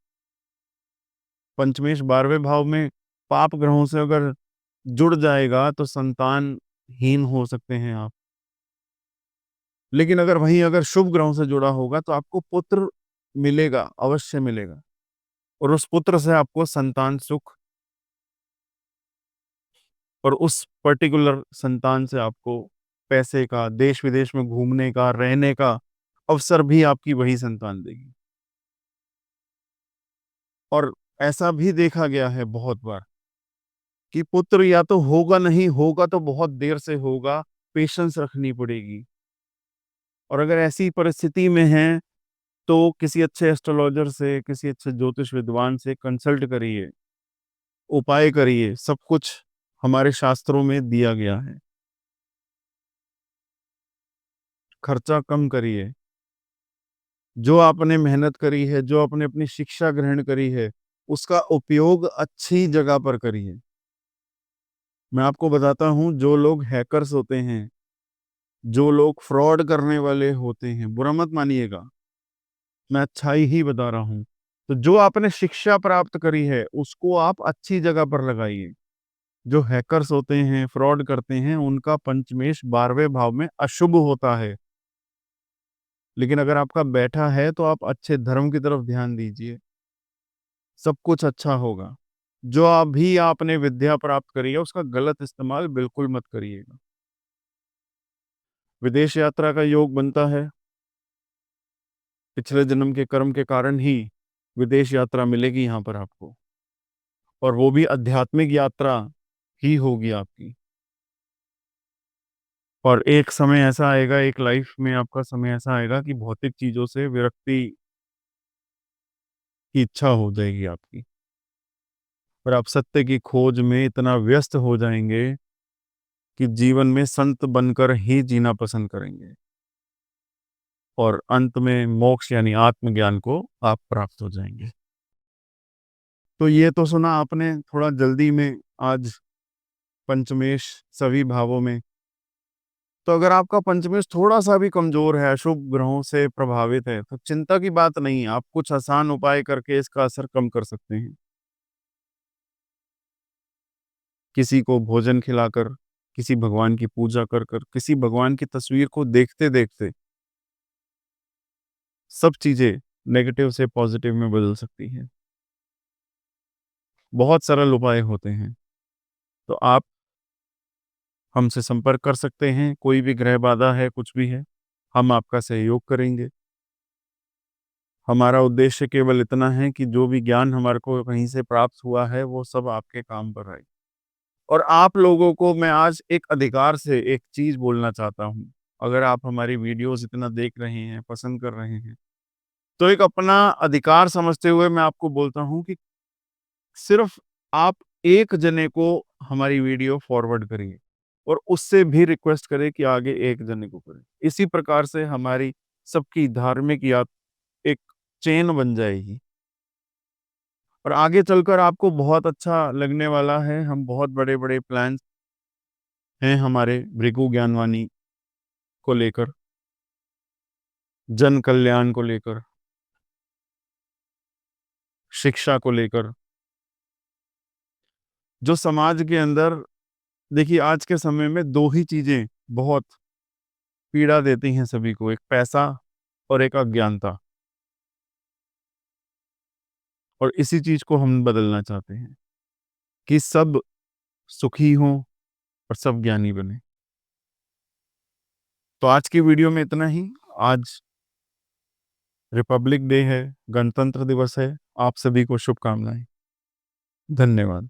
पंचमेश 12वें भाव में पाप ग्रहों से अगर जुड़ जाएगा तो संतानहीन हो सकते हैं आप। लेकिन अगर शुभ ग्रहों से जुड़ा होगा तो आपको पुत्र मिलेगा, अवश्य मिलेगा और उस पुत्र से आपको संतान सुख और उस पर्टिकुलर संतान से आपको पैसे का, देश-विदेश में घूमने का, रहने का अवसर भी आपकी वही संतान देगी। और ऐसा भी देखा गया है बहुत बार कि पुत्र या तो होगा नहीं, होगा तो बहुत देर से होगा, पेशेंस रखनी पड़ेगी। और अगर ऐसी परिस्थिति में हैं, तो किसी अच्छे एस्ट्रोलॉजर से, किसी अच्छे ज्योतिष विद्वान से कंसल्ट करिए, उपाय करिए, सब कुछ हमारे शास्त्रों में दिया गया है। खर्चा कम करिए, जो आपने मेहनत करी है, जो आपने अपनी शिक्षा ग्रहण करी है, उसका उपयोग अच्छी जगह पर करिए। मैं आपको बताता हूँ, जो लोग हैकर्स होते हैं, जो लोग फ्रॉड करने वाले होते हैं, बुरा मत मानिएगा, मैं अच्छाई ही बता रहा हूँ। तो जो आपने शिक्षा प्राप्त करी है, उसको आप अच्छी जगह पर लगाइए। जो हैकर्स होते हैं, फ्रॉड करते हैं, उनका पंचमेश 12वें भाव में अशुभ होता है। लेकिन अगर आपका बैठा है तो आप अच्छे धर्म की तरफ ध्यान दीजिए, सब कुछ अच्छा होगा। जो अभी आपने विद्या प्राप्त करी है उसका गलत इस्तेमाल बिल्कुल मत करिएगा। विदेश यात्रा का योग बनता है, पिछले जन्म के कर्म के कारण ही विदेश यात्रा मिलेगी यहाँ पर आपको, और वो भी आध्यात्मिक यात्रा ही होगी आपकी। और एक समय ऐसा आएगा, एक लाइफ में आपका समय ऐसा आएगा कि भौतिक चीज़ों से विरक्ति की इच्छा हो जाएगी आपकी, और आप सत्य की खोज में इतना व्यस्त हो जाएँगे कि जीवन में संत बनकर ही जीना पसंद करेंगे, और अंत में मोक्ष यानी आत्मज्ञान को आप प्राप्त हो जाएँगे। तो ये तो सुना आपने थोड़ा जल्दी में आज, पंचमेश सभी भावों में। तो अगर आपका पंचमेश थोड़ा-सा भी कमज़ोर है, अशुभ ग्रहों से प्रभावित है, तो चिंता की बात नहीं है, आप कुछ आसान उपाय करके इसका असर कम कर सकते हैं। किसी को भोजन खिलाकर, किसी भगवान की पूजा कर कर, किसी भगवान की तस्वीर को देखते-देखते, सब चीज़ें नेगेटिव से पॉज़िटिव में बदल सकती हैं। बहुत सरल उपाय होते हैं। तो आप हमसे संपर्क कर सकते हैं, कोई भी ग्रह बाधा है, कुछ भी है, हम आपका सहयोग करेंगे। हमारा उद्देश्य केवल इतना है कि जो भी ज्ञान हमारे को कहीं से प्राप्त हुआ है, वो सब आपके काम पर आए। और आप लोगों को मैं आज एक अधिकार से एक चीज़ बोलना चाहता हूँ। अगर आप हमारी वीडियोज़ इतना देख रहे हैं, पसंद कर रहे हैं, तो एक अपना अधिकार समझते हुए मैं आपको बोलता हूँ कि सिर्फ़ आप एक जने को हमारी वीडियो फॉरवर्ड करिए, और उससे भी रिक्वेस्ट करें कि आगे एक जने को करें। इसी प्रकार से हमारी सबकी धार्मिक या एक चेन बन जाएगी, और आगे चलकर आपको बहुत अच्छा लगने वाला है। हम बहुत बड़े-बड़े प्लान्स हैं हमारे भृगु ज्ञानवाणी को लेकर, जन कल्याण को लेकर, शिक्षा को लेकर, जो समाज के अंदर, देखिए आज के समय में 2 ही चीज़ें बहुत पीड़ा देती हैं सभी को, एक पैसा और एक अज्ञानता, और इसी चीज़ को हम बदलना चाहते हैं कि सब सुखी हों और सब ज्ञानी बनें। तो आज की वीडियो में इतना ही। आज रिपब्लिक डे है, गणतंत्र दिवस है। आप सभी को शुभकामनाएँ। धन्यवाद।